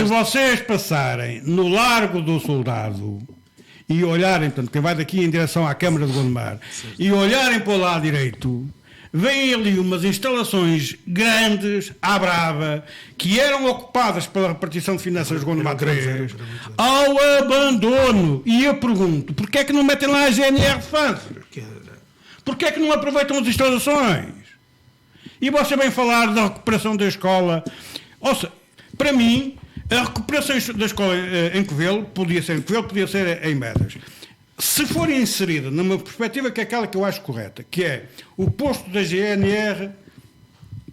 [SPEAKER 5] vocês passarem no Largo do Soldado e olharem, portanto, quem vai daqui em direção à Câmara de Gondomar, e olharem para o lado direito... Vêm ali umas instalações grandes, à brava, que eram ocupadas pela repartição de finanças de Gondomar 3, ao abandono. E eu pergunto, porquê é que não metem lá a GNR de Fanzes? Porquê é que não aproveitam as instalações? E você vem falar da recuperação da escola. Ou seja, para mim, a recuperação da escola em Covelo, podia ser em Medras. Se for inserida numa perspectiva que é aquela que eu acho correta, que é o posto da GNR,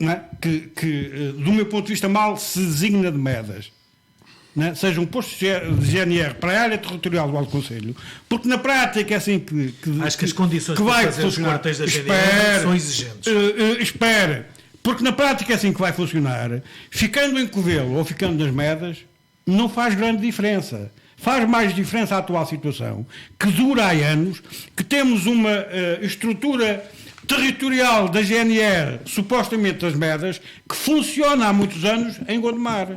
[SPEAKER 5] não é? que do meu ponto de vista mal se designa de Medas, não é? Seja um posto de GNR para a área territorial do Alto Conselho, porque na prática é assim que
[SPEAKER 3] acho que as condições
[SPEAKER 5] que vai
[SPEAKER 3] para fazer os quartéis da GNR são exigentes.
[SPEAKER 5] Espera, Porque na prática é assim que vai funcionar. Ficando em Covelo ou ficando nas Medas, não faz grande diferença. Faz mais diferença a atual situação, que dura há anos, que temos uma estrutura territorial da GNR, supostamente das Medas, que funciona há muitos anos em Gondomar.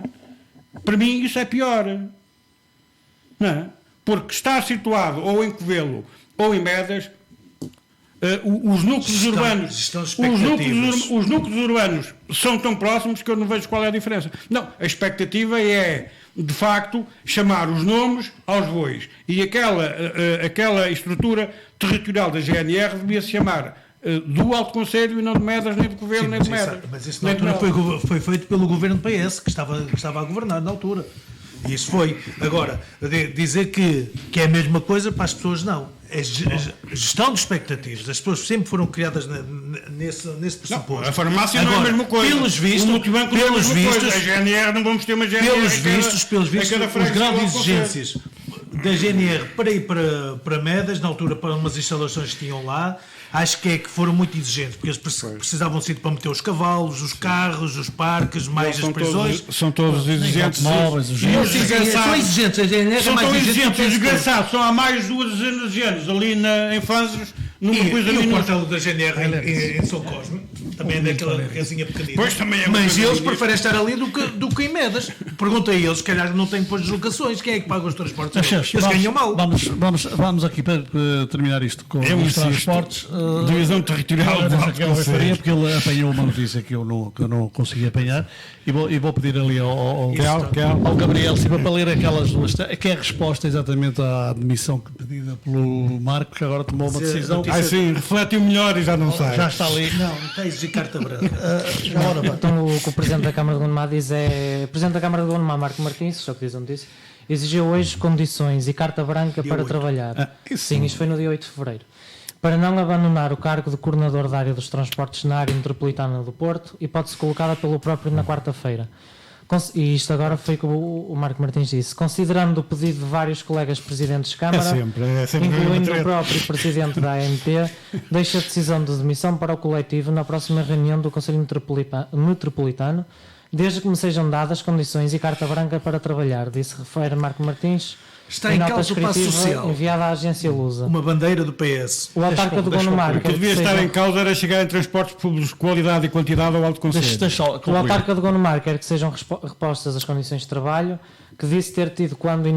[SPEAKER 5] Para mim isso é pior. Não é? Porque estar situado ou em Covelo ou em Medas, os núcleos urbanos, os núcleos urbanos são tão próximos que eu não vejo qual é a diferença. Não, a expectativa é, de facto, chamar os nomes aos bois. E aquela estrutura territorial da GNR devia se chamar do Alto Conselho e não de Medas, nem de Covelo, nem de Medas.
[SPEAKER 3] Mas isso na altura foi feito pelo governo PS, que estava a governar na altura. E isso foi. Agora, dizer que é a mesma coisa, para as pessoas não. É gestão de expectativas. As pessoas sempre foram criadas nesse pressuposto.
[SPEAKER 5] Não, a farmácia não é a mesma coisa.
[SPEAKER 3] Pelos vistos,
[SPEAKER 5] a GNR não vamos ter uma GNR.
[SPEAKER 3] Pelos vistos, as grandes exigências da GNR para ir para Medas, na altura, para umas instalações que tinham lá, acho que foram muito exigentes, porque eles precisavam ser para meter os cavalos, os carros, os parques, mais as prisões.
[SPEAKER 5] São todos exigentes.
[SPEAKER 3] São exigentes, a GNR é
[SPEAKER 5] são
[SPEAKER 3] mais
[SPEAKER 5] tão
[SPEAKER 3] exigente.
[SPEAKER 5] Os desgraçados são há mais de 2 dezenas de anos ali em Fanzos, numa coisa
[SPEAKER 3] e o
[SPEAKER 5] minúscula.
[SPEAKER 3] quartel da GNR em São Cosme, também é daquela casinha pequenina.
[SPEAKER 5] Pois, também é
[SPEAKER 3] mas eles
[SPEAKER 5] pequenina.
[SPEAKER 3] preferem estar ali do que em Medas. Pergunta a eles, se calhar não têm depois deslocações, quem é que paga os transportes? Eles ganham mal.
[SPEAKER 6] Vamos aqui para terminar isto com os transportes.
[SPEAKER 5] Divisão territorial do Alto Conselho.
[SPEAKER 6] Porque ele apanhou uma notícia que eu não consegui apanhar e vou pedir ali ao Gabriel Silva para ler aquelas duas, que é a resposta exatamente à admissão pedida pelo Marco, que agora tomou uma decisão.
[SPEAKER 5] Sim, refletiu melhor e já não sai.
[SPEAKER 6] Já está ali.
[SPEAKER 3] Não está a exigir carta branca.
[SPEAKER 4] Então o que o Presidente da Câmara de Gondomar diz é: Presidente da Câmara de Gondomar, Marco Martins, só que diz a notícia, exigiu hoje condições e carta branca para trabalhar. Sim, isto foi no dia 8 de fevereiro. Para não abandonar o cargo de coordenador da área dos transportes na área metropolitana do Porto, hipótese colocada pelo próprio na quarta-feira. E isto agora foi o que o Marco Martins disse. Considerando o pedido de vários colegas presidentes de Câmara,
[SPEAKER 5] é sempre
[SPEAKER 4] incluindo o próprio presidente da AMT, deixa a decisão de demissão para o coletivo na próxima reunião do Conselho Metropolitano, desde que me sejam dadas condições e carta branca para trabalhar, disse refere Marco Martins.
[SPEAKER 3] Está em causa o passo social.
[SPEAKER 4] Enviada à agência Lusa.
[SPEAKER 3] Uma bandeira do PS.
[SPEAKER 4] O autarca de Gondomar.
[SPEAKER 5] O que devia estar em causa era chegar em transportes públicos de qualidade e quantidade ao Alto Conselho.
[SPEAKER 4] O autarca de Gondomar quer que sejam repostas as condições de trabalho que disse ter tido quando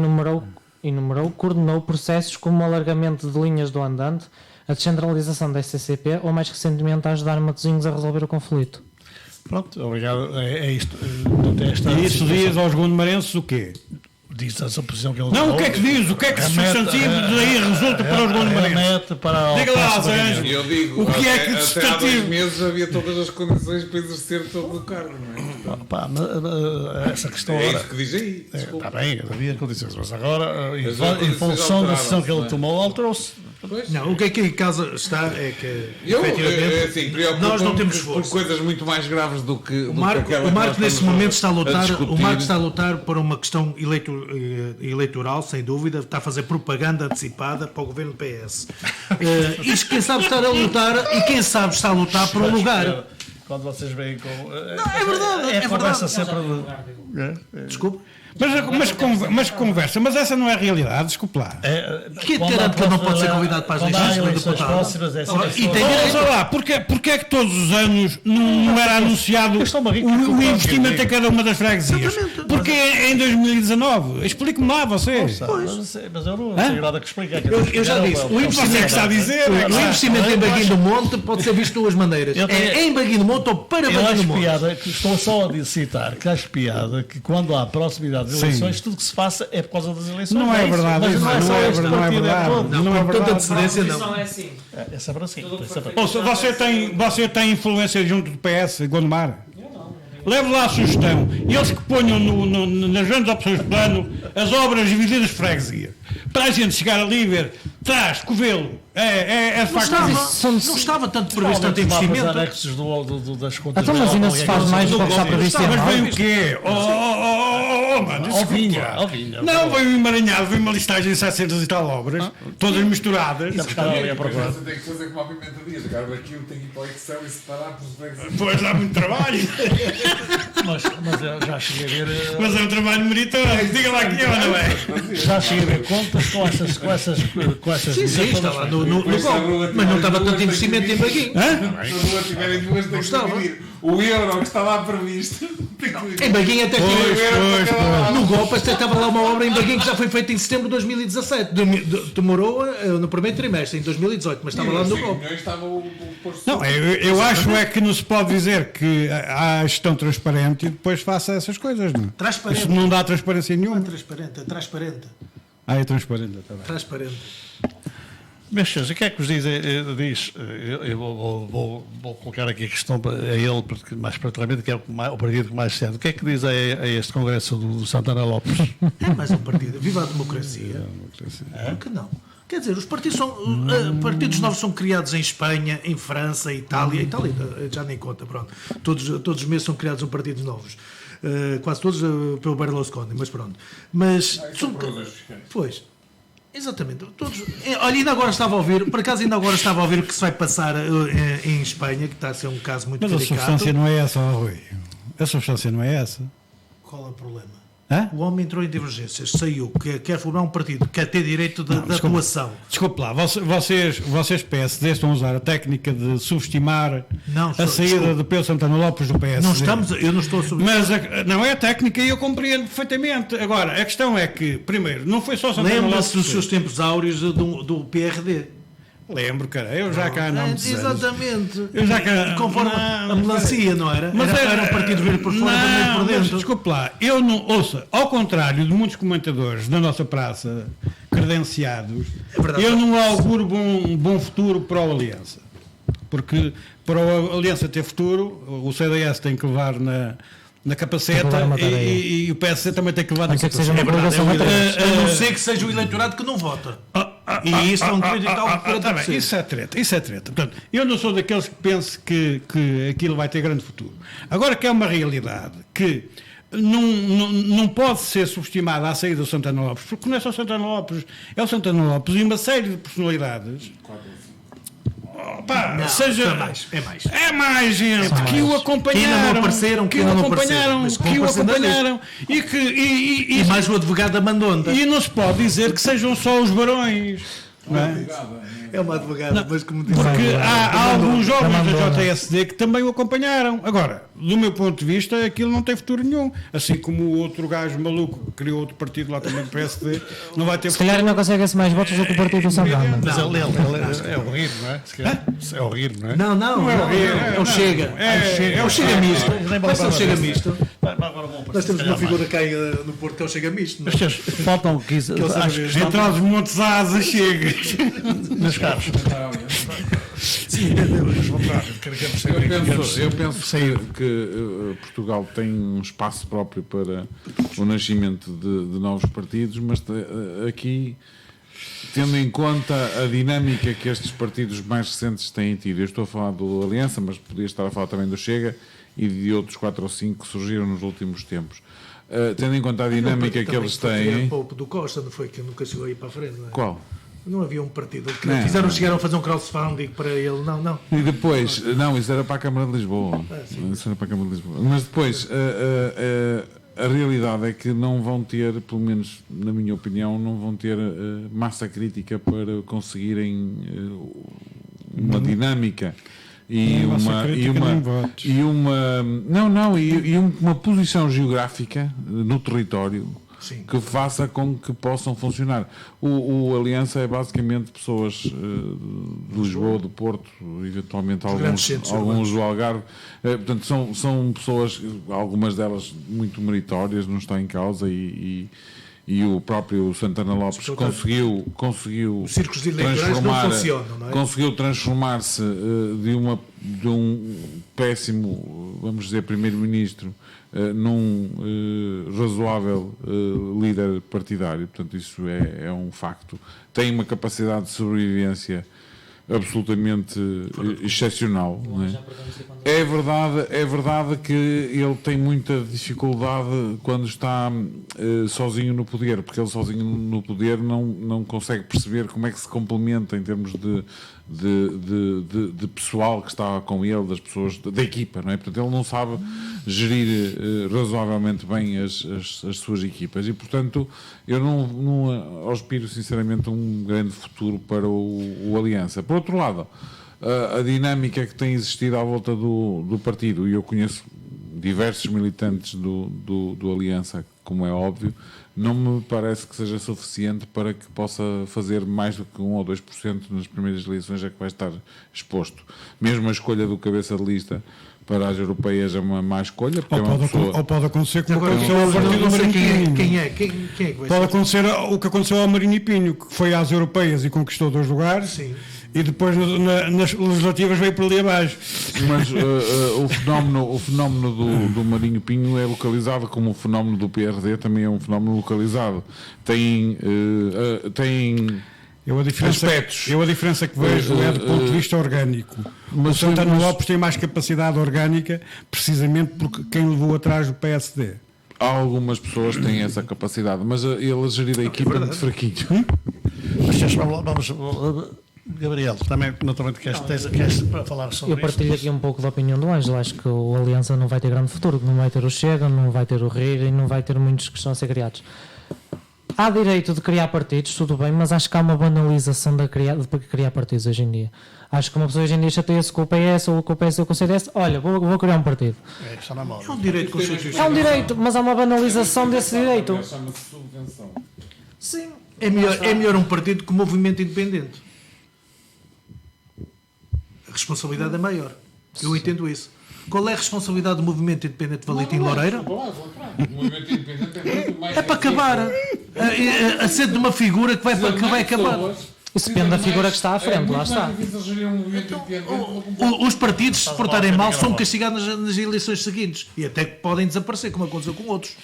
[SPEAKER 4] coordenou processos como o alargamento de linhas do andante, a descentralização da SCCP ou mais recentemente a ajudar Matosinhos a resolver o conflito.
[SPEAKER 6] Pronto, obrigado. É isto.
[SPEAKER 5] E isso diz aos gondomarenses o quê?
[SPEAKER 6] Diz essa posição que ele
[SPEAKER 5] não, o que é que diz? O que é que substantivo daí resulta para os gondomarenses?
[SPEAKER 6] Diga
[SPEAKER 5] lá, Sérgio.
[SPEAKER 2] Eu digo,
[SPEAKER 5] o que é que
[SPEAKER 2] até há 2 meses havia todas as condições para exercer todo o cargo, não é?
[SPEAKER 6] Pá, essa questão
[SPEAKER 2] é isso que diz aí.
[SPEAKER 6] Está bem, havia condições, mas agora, em função da decisão que ele tomou, alterou-se.
[SPEAKER 3] Não, o que aqui em casa está é que
[SPEAKER 2] assim,
[SPEAKER 3] nós não temos
[SPEAKER 2] por
[SPEAKER 3] força.
[SPEAKER 2] Coisas muito mais graves do que
[SPEAKER 3] o Marco nesse momento está a lutar. O Marco está a lutar por uma questão eleitoral, sem dúvida, está a fazer propaganda antecipada para o governo PS. Isto quem sabe estar a lutar e quem sabe está a lutar por um lugar.
[SPEAKER 6] Quando vocês veem com.
[SPEAKER 3] Não, é verdade.
[SPEAKER 6] É conversa sempre.
[SPEAKER 3] Desculpa.
[SPEAKER 5] Mas conversa, mas essa não é a realidade, desculpe lá.
[SPEAKER 3] Quem garante que não pode ser convidado para as eleições
[SPEAKER 6] próximas?
[SPEAKER 3] E tem direito.
[SPEAKER 5] Olha lá, porque é que todos os anos não era anunciado o investimento em cada uma das freguesias? Porque é em 2019. Explique-me lá, vocês.
[SPEAKER 6] Mas eu não sei nada que explica.
[SPEAKER 3] Eu já disse, o investimento em Baguinho do Monte pode ser visto de duas maneiras. É em Baguinho do Monte ou para Baguinho do Monte.
[SPEAKER 6] Estou só a citar que acho piada que quando há proximidade das eleições, tudo que se faça é por causa das eleições.
[SPEAKER 5] Não é verdade, não é verdade.
[SPEAKER 3] Não é tanta antecedência, não.
[SPEAKER 4] É assim.
[SPEAKER 6] É sempre assim.
[SPEAKER 5] Você tem influência junto do PS, Gondomar? Leve lá a sugestão. Eles que ponham nas grandes opções de plano as obras divididas de freguesia. Para a gente chegar ali e ver, traz, Covelo. É facto.
[SPEAKER 3] Não estava tanto previsto tanto investimento.
[SPEAKER 6] Os anexos das contas.
[SPEAKER 4] Então, mas ainda se faz mais do que está previsto.
[SPEAKER 5] Mas vem o quê? Mano,
[SPEAKER 6] Ao vinha.
[SPEAKER 5] Não, foi um emaranhado, foi uma listagem de 700 e tal obras, todas misturadas.
[SPEAKER 6] Estava ali a procurar.
[SPEAKER 2] Você tem que fazer como a Pimenta Dias, agora aquilo tem que ir para o Excel e separar por os
[SPEAKER 5] Pois dá muito trabalho,
[SPEAKER 6] Mas eu já cheguei a ver.
[SPEAKER 5] mas é um trabalho meritório. Diga lá que não é.
[SPEAKER 6] Já cheguei a ver contas com essas
[SPEAKER 3] Sim,
[SPEAKER 6] medidas
[SPEAKER 3] está
[SPEAKER 6] todas.
[SPEAKER 3] lá no golpe. Mas não estava tanto investimento em Baguinho.
[SPEAKER 2] Se as tiverem duas, tem que dividir o euro que está lá previsto.
[SPEAKER 3] Em Baguinho até tinha. No golpe até estava lá uma obra em Baguinho que já foi feita em setembro de 2017. Demorou no primeiro trimestre, em 2018, mas estava lá no golpe.
[SPEAKER 2] Estava o posto.
[SPEAKER 5] Não, eu acho é que não se pode dizer que há gestão transparente e depois faça essas coisas, não?
[SPEAKER 3] Transparente.
[SPEAKER 5] Isso não dá transparência nenhuma.
[SPEAKER 3] Transparente.
[SPEAKER 5] Ah, é transparente, está bem.
[SPEAKER 3] Transparente.
[SPEAKER 6] Meus senhores, o que é que vos diz? Eu vou colocar aqui a questão a ele, porque mais particularmente, que é o partido que mais sente. O que é que diz a este congresso do Santana Lopes?
[SPEAKER 3] É mais um partido. Viva a democracia. Por que não? Quer dizer, os partidos partidos novos são criados em Espanha, em França, Itália já nem conta, pronto. Todos os meses são criados partidos novos. Quase todos pelo Berlusconi, mas pronto. Mas pois, exatamente. Todos, olha, ainda agora estava a ouvir, por acaso ainda agora estava a ouvir o que se vai passar em Espanha, que está a ser um caso muito
[SPEAKER 5] Mas a
[SPEAKER 3] delicado.
[SPEAKER 5] substância não é essa, ó Rui. A substância não é essa.
[SPEAKER 3] Qual é o problema?
[SPEAKER 5] Hã?
[SPEAKER 3] O homem entrou em divergências, saiu, quer formar um partido, quer ter direito de atuação.
[SPEAKER 5] Desculpe lá, vocês PSD estão a usar a técnica de subestimar a saída de Pedro Santana Lopes do PSD.
[SPEAKER 3] Não estamos, eu não estou a subir.
[SPEAKER 5] Mas não é a técnica e eu compreendo perfeitamente. Agora, a questão é que, primeiro, não foi só Santana Lopes.
[SPEAKER 3] Lembra-se dos seus tempos áureos do PRD.
[SPEAKER 5] Lembro, cara, eu já cá não me
[SPEAKER 3] exatamente.
[SPEAKER 5] Eu já cá,
[SPEAKER 3] conforme
[SPEAKER 5] não,
[SPEAKER 3] a melancia, não era?
[SPEAKER 5] Mas
[SPEAKER 3] era um partido verde por fora, vermelho por
[SPEAKER 5] mas,
[SPEAKER 3] dentro.
[SPEAKER 5] desculpe lá, eu não ouça, ao contrário de muitos comentadores da nossa praça credenciados, eu não auguro bom futuro para a Aliança. Porque para a Aliança ter futuro, o CDS tem que levar na capaceta e o PSD também tem que levar na capaceta.
[SPEAKER 3] A não ser que seja o eleitorado que não vota. E isso é um crédito tal
[SPEAKER 5] isso é treta. Portanto, eu não sou daqueles que penso que aquilo vai ter grande futuro. Agora que é uma realidade que não pode ser subestimada a saída do Santana Lopes, porque não é só Santana Lopes, é o Santana Lopes e uma série de personalidades. Pá, é mais gente que o acompanharam, que o acompanharam e
[SPEAKER 3] mais o advogado da Mandonda.
[SPEAKER 5] E não se pode dizer que sejam só os barões. Não é?
[SPEAKER 3] É uma advogada, mas como diz,
[SPEAKER 5] porque há alguns jovens da JSD que também o acompanharam. Agora, do meu ponto de vista, aquilo não tem futuro nenhum. Assim como o outro gajo maluco que criou outro partido lá também, PSD, não vai ter futuro.
[SPEAKER 4] Se calhar não consegue-se mais votos do que o partido do Santana.
[SPEAKER 6] Mas ele é o rir, não é? É o rir, não é?
[SPEAKER 3] Não é o rir. É o Chega. É o Chega misto. Vai ser o Chega misto. Nós temos uma figura cá no Porto que é o Chega misto.
[SPEAKER 6] Faltam 15.
[SPEAKER 5] Entre os montes asas chega.
[SPEAKER 6] Meus caros.
[SPEAKER 2] Eu penso que Portugal tem um espaço próprio para o nascimento de novos partidos, mas aqui, tendo em conta a dinâmica que estes partidos mais recentes têm tido, eu estou a falar do Aliança, mas podia estar a falar também do Chega e de outros 4 ou 5 que surgiram nos últimos tempos. Tendo em conta a dinâmica que eles têm.
[SPEAKER 3] O do Costa, não foi? Que nunca chegou aí para a frente, não é?
[SPEAKER 2] Qual?
[SPEAKER 3] Não havia um partido que chegaram a fazer um crowdfunding para ele, não.
[SPEAKER 2] E depois, não, isso era para a Câmara de Lisboa. Isso era para a Câmara de Lisboa. Mas depois, a realidade é que não vão ter, pelo menos na minha opinião, não vão ter massa crítica para conseguirem uma dinâmica e uma posição geográfica no território. Sim. Que faça com que possam funcionar. O Aliança é basicamente pessoas de Lisboa, do Porto, eventualmente alguns do Algarve. Portanto, são pessoas, algumas delas muito meritórias, não está em causa, e o próprio Santana Lopes conseguiu transformar-se de um péssimo, vamos dizer, primeiro-ministro num razoável líder partidário. Portanto, isso é um facto. Tem uma capacidade de sobrevivência absolutamente excepcional. Não é? É verdade que ele tem muita dificuldade quando está sozinho no poder, porque ele sozinho no poder não consegue perceber como é que se complementa em termos de pessoal que está com ele, das pessoas da equipa, não é? Portanto, ele não sabe gerir razoavelmente bem as suas equipas e, portanto, eu não aspiro sinceramente a um grande futuro para o Aliança. Por outro lado, a dinâmica que tem existido à volta do partido, e eu conheço diversos militantes do Aliança, como é óbvio, não me parece que seja suficiente para que possa fazer mais do que 1 ou 2% nas primeiras eleições a que vai estar exposto. Mesmo a escolha do cabeça de lista para as europeias é uma má escolha.
[SPEAKER 5] Ou pode acontecer como
[SPEAKER 3] Agora,
[SPEAKER 5] aconteceu ao partido do Marinho Pinho.
[SPEAKER 3] Quem é que vai
[SPEAKER 5] Pode
[SPEAKER 3] ser?
[SPEAKER 5] acontecer o que aconteceu ao Marinho Pinho, que foi às europeias e conquistou 2 lugares.
[SPEAKER 3] Sim.
[SPEAKER 5] E depois nas legislativas veio por ali abaixo.
[SPEAKER 2] Mas o fenómeno do Marinho Pinho é localizado, como o fenómeno do PRD também é um fenómeno localizado. Tem aspectos.
[SPEAKER 5] A diferença que vejo é do ponto de vista orgânico. Mas o Santana Lopes tem mais capacidade orgânica, precisamente porque quem levou atrás do PSD.
[SPEAKER 2] Algumas pessoas têm essa capacidade, mas ele gerir a equipa é muito fraquinho.
[SPEAKER 6] Mas vamos, Gabriel, também naturalmente queres para falar sobre
[SPEAKER 4] Eu partilho aqui um pouco da opinião do Ângelo. Acho que o Aliança não vai ter grande futuro, não vai ter o Chega, não vai ter o Rir e não vai ter muitos que estão a ser criados. Há direito de criar partidos, tudo bem, mas acho que há uma banalização de criar partidos hoje em dia. Acho que uma pessoa hoje em dia chateia-se com o PS ou com o PS ou com o CDS. Olha, vou criar um partido.
[SPEAKER 6] está na moda.
[SPEAKER 3] É um direito constitucional.
[SPEAKER 4] É um direito, mas há uma banalização desse direito.
[SPEAKER 2] Chama-se subvenção.
[SPEAKER 3] Sim. É melhor um partido que um movimento independente. A responsabilidade é maior. Eu entendo isso. Qual é a responsabilidade do movimento independente de Valentim Loureiro?
[SPEAKER 2] O movimento independente é muito mais.
[SPEAKER 3] É para acabar. A sede de uma figura que vai acabar.
[SPEAKER 4] Isso depende da figura que está à frente, lá está.
[SPEAKER 3] Os partidos, se se portarem mal, são castigados nas eleições seguintes. E até que podem desaparecer, como aconteceu com outros.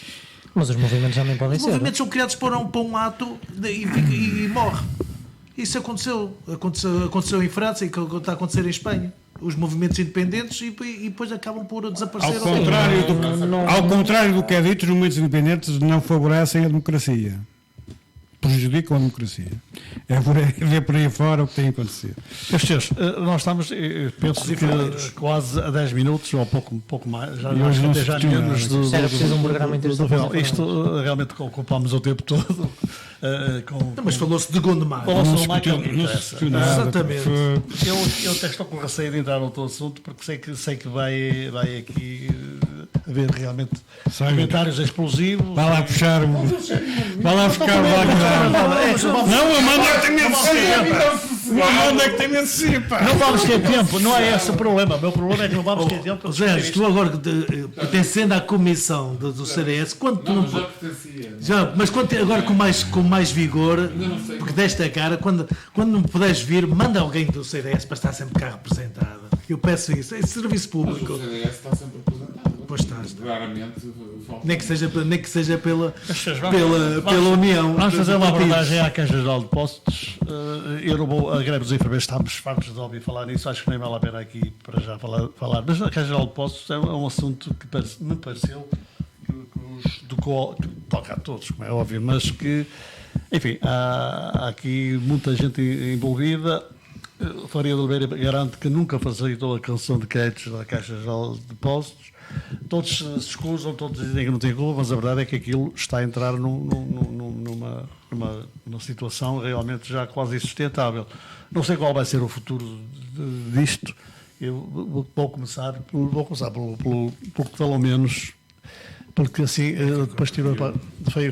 [SPEAKER 4] Mas os movimentos também podem
[SPEAKER 3] Os
[SPEAKER 4] ser.
[SPEAKER 3] movimentos são criados para um ato e morre. Isso aconteceu em França e está a acontecer em Espanha. Os movimentos independentes e depois acabam por desaparecer.
[SPEAKER 5] Ao contrário do que é dito, os movimentos independentes não favorecem a democracia. Prejudicam a democracia. É ver por aí fora o que tem acontecido.
[SPEAKER 6] Meus senhores, nós estamos, penso que quase a 10 minutos, ou pouco mais, já menos do
[SPEAKER 4] Era preciso um programa inteiro
[SPEAKER 6] do final. Isto realmente ocupámos o tempo todo.
[SPEAKER 3] Mas falou-se de Gondomar.
[SPEAKER 6] Falou-se do Michael que interessa.
[SPEAKER 3] Exatamente.
[SPEAKER 6] Eu até estou com receio de entrar no outro assunto, porque sei que vai aqui haver realmente comentários explosivos.
[SPEAKER 5] Vai lá puxar o Wagner. Não, Amanda é que tem medo de si. O Amanda é que tem medo de si, pá.
[SPEAKER 6] Não vamos ter tempo, não é esse o problema. O meu problema é que não vamos ter tempo.
[SPEAKER 3] Zé, tu agora pertencendo à comissão do CDS, quando tu não. Mas agora com mais vigor, porque desta cara, quando não puderes vir, manda alguém do CDS para estar sempre cá representado. Eu peço isso, é serviço público.
[SPEAKER 2] O CDS está sempre apresentado.
[SPEAKER 3] Pois estás.
[SPEAKER 2] Raramente.
[SPEAKER 3] Nem que seja pela União.
[SPEAKER 6] Vamos fazer uma abordagem à Caixa Geral de Depósitos. Eu não vou. A greve dos enfermeiros, estamos fartos de ouvir falar nisso. Acho que nem vale a pena aqui para já falar. Mas a Caixa Geral de Depósitos é um assunto que me pareceu que toca a todos, como é óbvio, mas que, enfim, há aqui muita gente envolvida. Faria de Oliveira garante que nunca facilitou a canção de créditos da Caixa Geral de Depósitos. Todos se escusam, todos dizem que não tem culpa, mas a verdade é que aquilo está a entrar numa situação realmente já quase insustentável. Não sei qual vai ser o futuro disto. Eu vou começar pelo pelo menos. Porque assim, depois tirou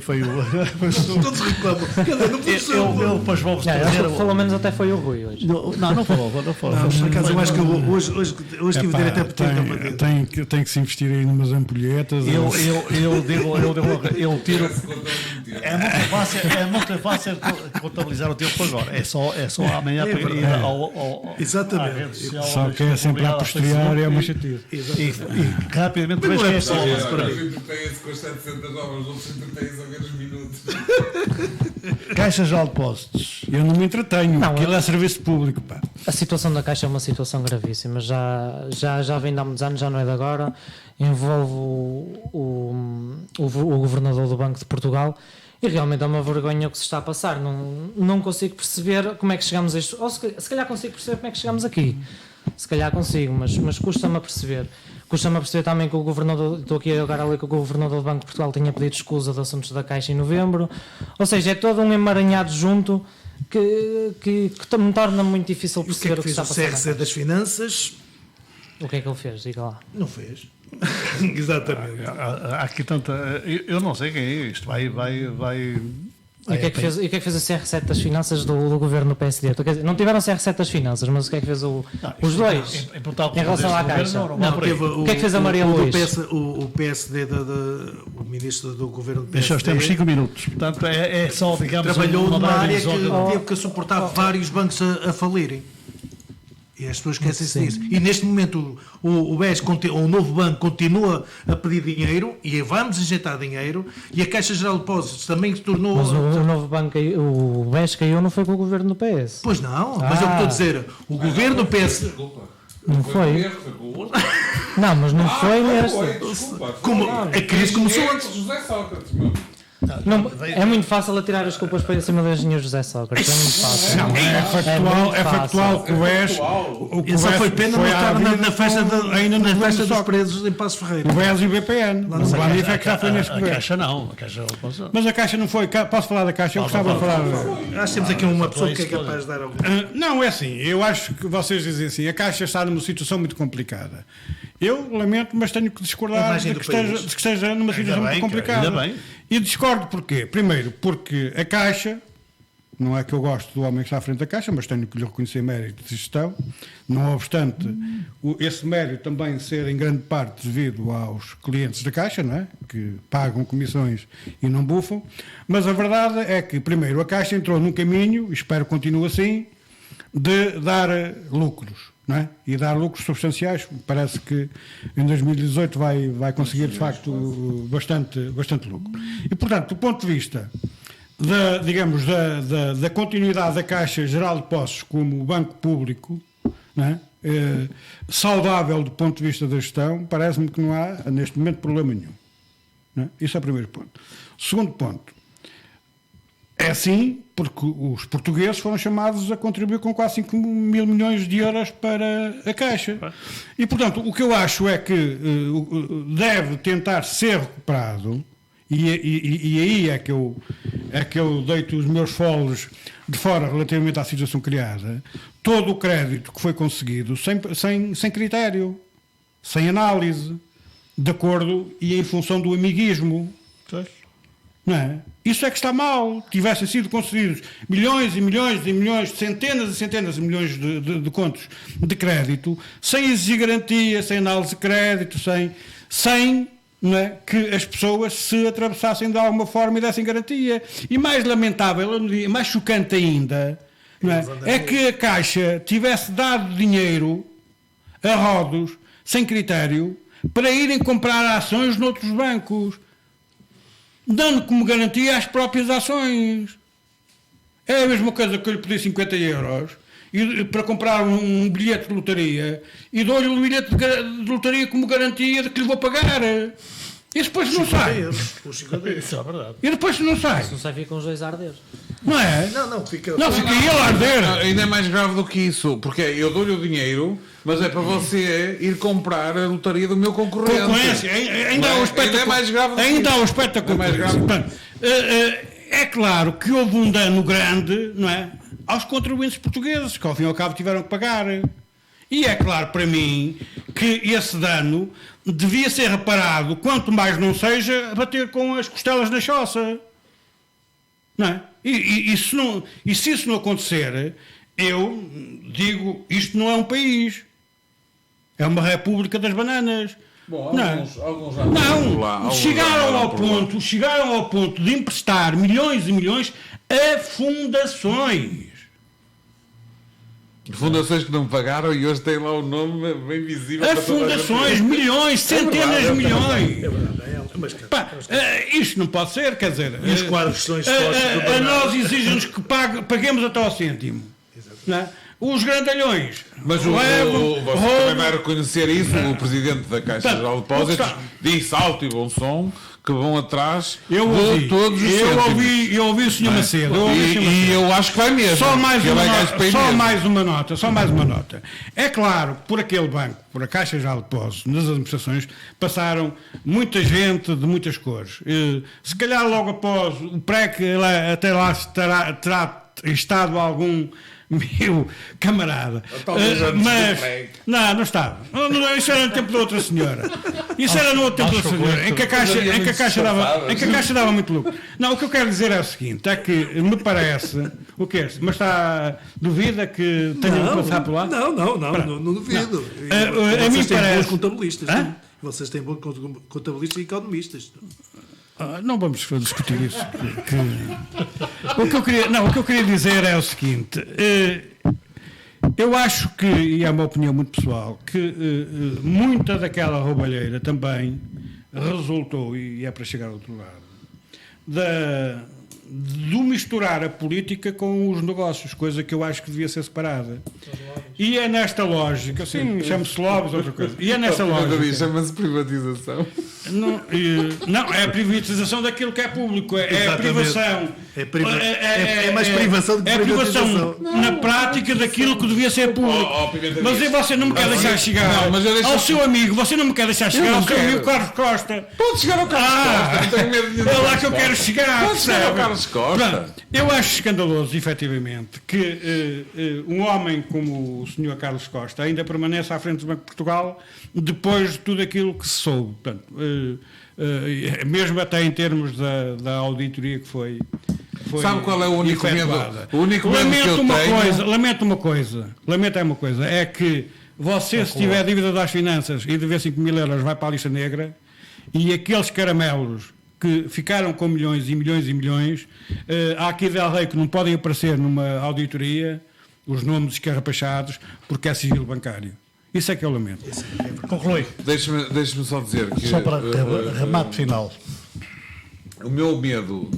[SPEAKER 6] foi o.
[SPEAKER 3] Todos reclamam.
[SPEAKER 6] Eu depois vou
[SPEAKER 4] Não, pelo menos até foi o Rui hoje.
[SPEAKER 6] Não falou.
[SPEAKER 3] Por acaso, eu acho que hoje tive direito a pedir.
[SPEAKER 5] Tem que se investir aí numas ampulhetas.
[SPEAKER 6] Eu tiro. É muito fácil contabilizar o tempo agora. É só amanhã para ir ao.
[SPEAKER 3] Exatamente.
[SPEAKER 6] À rede social,
[SPEAKER 5] Só que é sempre a posteriori, é uma chatice.
[SPEAKER 6] E rapidamente
[SPEAKER 3] Mas não é
[SPEAKER 6] depois
[SPEAKER 3] pessoal,
[SPEAKER 6] que
[SPEAKER 3] para mim.
[SPEAKER 2] Entretém-se com as 700 horas, outros entretêm-se a ver os minutos.
[SPEAKER 6] Caixa Geral de Depósitos.
[SPEAKER 5] Eu não me entretenho, aquilo é serviço público, pá.
[SPEAKER 4] A situação da Caixa é uma situação gravíssima, já vem de há muitos anos, já não é de agora, envolve o governador do Banco de Portugal e realmente é uma vergonha o que se está a passar. Não consigo perceber como é que chegamos a isto, ou se calhar consigo perceber como é que chegamos aqui, se calhar consigo, mas custa-me a perceber. Custa-me a perceber também que o governador, estou aqui agora a ler que o governador do Banco de Portugal tinha pedido escusa de assuntos da Caixa em novembro, ou seja, é todo um emaranhado junto que me torna muito difícil perceber o que está a passar.
[SPEAKER 3] O CRC das Finanças?
[SPEAKER 4] O que é que ele fez? Diga lá.
[SPEAKER 3] Não fez. Exatamente.
[SPEAKER 6] Há aqui tanta. Eu não sei quem é isto. Vai.
[SPEAKER 4] E o que é que fez o CR7 das Finanças do governo do PSD? Quer dizer, não tiveram CR7 das Finanças, mas o que é que fez os dois em relação à Caixa? O que é que fez a Maria Luís?
[SPEAKER 3] O PSD, o ministro do governo do PSD...
[SPEAKER 6] Nós temos 5 minutos, portanto é só, digamos...
[SPEAKER 3] Trabalhou numa área que teve que suportar vários bancos a falirem. E as pessoas esquecem-se disso. E neste momento o BES, o novo banco, continua a pedir dinheiro e vamos injetar dinheiro, e a Caixa Geral de Depósitos também se tornou...
[SPEAKER 4] Mas o novo banco, o BES caiu, não foi com o governo do PS?
[SPEAKER 3] Pois não, mas eu estou a dizer, o governo do PS...
[SPEAKER 4] Não foi? Não, mas não foi mesmo.
[SPEAKER 3] Como a crise começou antes.
[SPEAKER 2] José Sócrates, meu.
[SPEAKER 4] Não, é muito fácil atirar as culpas para cima do engenheiro José Sócrates. É muito fácil.
[SPEAKER 5] Não, é factual que o BES.
[SPEAKER 3] Só foi pena não estar na festa dos presos em Passos Ferreira.
[SPEAKER 5] O BES e o BPN. O Banif é que já foi neste
[SPEAKER 6] A
[SPEAKER 5] governo.
[SPEAKER 6] Caixa não. A Caixa não.
[SPEAKER 5] Mas a Caixa não foi. Posso falar da Caixa? Eu gostava de falar.
[SPEAKER 3] Acho que temos aqui uma pessoa que é capaz de dar algum.
[SPEAKER 5] Não, é assim. Eu acho que vocês dizem assim. A Caixa está numa situação muito complicada. Eu lamento, mas tenho que discordar de que esteja numa situação muito complicada.
[SPEAKER 6] Ainda bem.
[SPEAKER 5] E discordo porquê? Primeiro, porque a Caixa, não é que eu gosto do homem que está à frente da Caixa, mas tenho que lhe reconhecer mérito de gestão, não obstante esse mérito também ser em grande parte devido aos clientes da Caixa, não é? Que pagam comissões e não bufam, mas a verdade é que, primeiro, a Caixa entrou num caminho, espero que continue assim, de dar lucros. Não é? E dar lucros substanciais. Parece que em 2018 vai conseguir de facto bastante lucro. E portanto, do ponto de vista da continuidade da Caixa Geral de Depósitos como banco público, não é? Saudável do ponto de vista da gestão, parece-me que não há neste momento problema nenhum. Não é? Isso é o primeiro ponto. Segundo ponto, é assim porque os portugueses foram chamados a contribuir com quase 5 mil milhões de euros para a Caixa. E, portanto, o que eu acho é que deve tentar ser recuperado, e aí é que eu deito os meus foles de fora relativamente à situação criada, todo o crédito que foi conseguido sem critério, sem análise, de acordo e em função do amiguismo. Não é? Isso é que está mal. Tivessem sido concedidos milhões e milhões e milhões, centenas e centenas de milhões de contos de crédito, sem exigir garantia, sem análise de crédito, sem não é, que as pessoas se atravessassem de alguma forma e dessem garantia. E mais lamentável, mais chocante ainda, não é que a Caixa tivesse dado dinheiro a rodos, sem critério, para irem comprar ações noutros bancos, dando como garantia as próprias ações. É a mesma coisa que eu lhe pedi 50 euros para comprar um bilhete de lotaria e dou-lhe o bilhete de lotaria como garantia de que lhe vou pagar. E depois não sai.
[SPEAKER 6] Isso é verdade.
[SPEAKER 5] E depois não sai.
[SPEAKER 4] Se não sai, ficam os dois a arder.
[SPEAKER 5] Não é?
[SPEAKER 3] Não, fica
[SPEAKER 5] aí a arder.
[SPEAKER 2] Ainda é mais grave do que isso, porque eu dou-lhe o dinheiro, mas é para você ir comprar a lotaria do meu concorrente.
[SPEAKER 5] Concorrência. Ainda há o aspecto
[SPEAKER 2] é mais grave do que
[SPEAKER 5] ainda
[SPEAKER 2] isso.
[SPEAKER 5] há o aspecto da concorrência. Portanto, é claro que houve um dano grande, não é, aos contribuintes portugueses, que ao fim e ao cabo tiveram que pagar. E é claro para mim que esse dano devia ser reparado, quanto mais não seja, a bater com as costelas na choça. Não é? E se isso não acontecer, eu digo, isto não é um país. É uma república das bananas.
[SPEAKER 2] Bom, alguns já
[SPEAKER 5] não, chegaram ao ponto de emprestar milhões e milhões a fundações.
[SPEAKER 2] Fundações que não pagaram e hoje têm lá o nome bem visível.
[SPEAKER 5] A fundações, milhões, centenas de milhões.
[SPEAKER 3] É verdade, mas
[SPEAKER 5] isto não pode ser, quer dizer.
[SPEAKER 3] E os quadros são
[SPEAKER 5] a nós exigem-nos que paguemos até ao cêntimo. Não é? Os grandalhões.
[SPEAKER 2] Mas você também vai reconhecer isso, o presidente da Caixa Geral de Depósitos disse alto e bom som que vão atrás de todos os cêntimos.
[SPEAKER 5] Eu ouvi o Sr. Macedo.
[SPEAKER 2] E eu acho que vai mesmo.
[SPEAKER 5] Só mais uma nota. É claro, por aquele banco, por a Caixa Geral de Depósitos, nas administrações, passaram muita gente de muitas cores. Se calhar logo após o PREC, até lá terá estado algum meu camarada. Mas não estava. Isso era no tempo da outra senhora. Isso era no outro tempo da outra senhora, em que a Caixa dava muito lucro. Não, o que eu quero dizer é o seguinte, é que me parece, o que é? Mas duvida que tenham de passar por lá?
[SPEAKER 3] Não duvido.
[SPEAKER 5] A mim
[SPEAKER 3] Vocês têm bons
[SPEAKER 5] parece.
[SPEAKER 3] contabilistas. Vocês têm bons contabilistas e economistas.
[SPEAKER 5] Não vamos discutir isso. O que eu queria dizer é o seguinte. Eu acho que, e é uma opinião muito pessoal, que muita daquela roubalheira também resultou, e é para chegar ao outro lado, do misturar a política com os negócios, coisa que eu acho que devia ser separada. E é nesta lógica, sim, chama-se lobbies, outra coisa. E é nesta lógica.
[SPEAKER 2] Chama-se privatização.
[SPEAKER 5] Não, é a privatização daquilo que é público, é a privação.
[SPEAKER 3] É mais privação do que privatização.
[SPEAKER 5] É a privação na prática daquilo que devia ser público. Mas você não me quer deixar chegar ao seu amigo, você não me quer deixar chegar ao seu amigo Carlos Costa.
[SPEAKER 2] Pode chegar ao Carlos Costa, não tenho medo de
[SPEAKER 5] é lá que eu quero chegar.
[SPEAKER 2] Pode chegar ao Carlos Costa.
[SPEAKER 5] Pronto, eu acho escandaloso, efetivamente, que um homem como o Sr. Carlos Costa ainda permanece à frente do Banco de Portugal depois de tudo aquilo que se soube. Portanto, mesmo até em termos da auditoria que foi
[SPEAKER 2] sabe qual é o único
[SPEAKER 5] efetuada.
[SPEAKER 2] medo? O único medo que eu tenho...
[SPEAKER 5] Lamento uma coisa, é que você, se tiver dívida das finanças e dever 5 mil euros, vai para a lista negra, e aqueles caramelos que ficaram com milhões e milhões e milhões, há aqui Del Rey que não podem aparecer numa auditoria, os nomes escarrapachados, porque é sigilo bancário. Isso é que eu lamento.
[SPEAKER 6] Conclui.
[SPEAKER 2] Deixe-me só dizer que...
[SPEAKER 6] Só para remate final.
[SPEAKER 2] O meu medo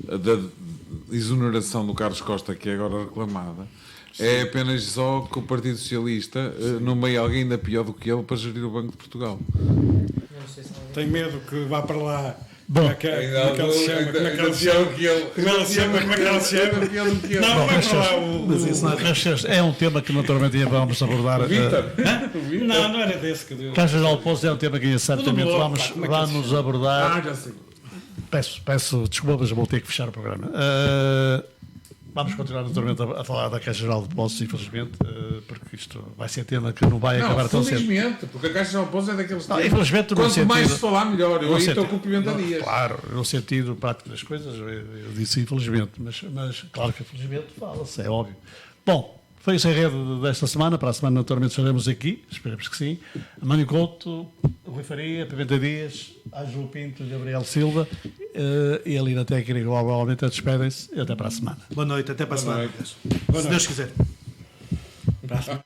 [SPEAKER 2] da exoneração do Carlos Costa, que é agora reclamada, é apenas só que o Partido Socialista nomeie alguém ainda pior do que ele para gerir o Banco de Portugal.
[SPEAKER 5] Tenho medo que vá para lá.
[SPEAKER 6] Bom,
[SPEAKER 5] Como é que ela se chama? Como é que ela se chama? Não, vai para lá o...
[SPEAKER 6] É um tema que naturalmente vamos abordar.
[SPEAKER 5] Não era desse que deu.
[SPEAKER 6] Caixa Geral de Depósitos é um tema que certamente vamos abordar.
[SPEAKER 5] Já sei.
[SPEAKER 6] Peço desculpa, mas vou ter que fechar o programa. Vamos continuar naturalmente a falar da Caixa Geral de Depósitos, infelizmente, porque isto vai ser tema que não vai acabar tão cedo.
[SPEAKER 2] Infelizmente, porque a Caixa Geral de Depósitos é daqueles temas.
[SPEAKER 6] Infelizmente,
[SPEAKER 2] quanto mais se falar, melhor. Eu aí estou com o Pimenta Dias.
[SPEAKER 6] Claro, no sentido prático das coisas, eu disse infelizmente, mas claro que infelizmente fala-se, é óbvio. Bom, foi isso a rede desta semana. Para a semana, naturalmente, estaremos aqui, esperemos que sim. Mário Couto, Rui Faria, Pimenta Dias, Ângelo Pinto, Gabriel Silva e ali na técnica, igualmente, despedem-se e até para a semana.
[SPEAKER 3] Boa noite, até para a semana. Se Deus quiser.
[SPEAKER 5] Para a semana.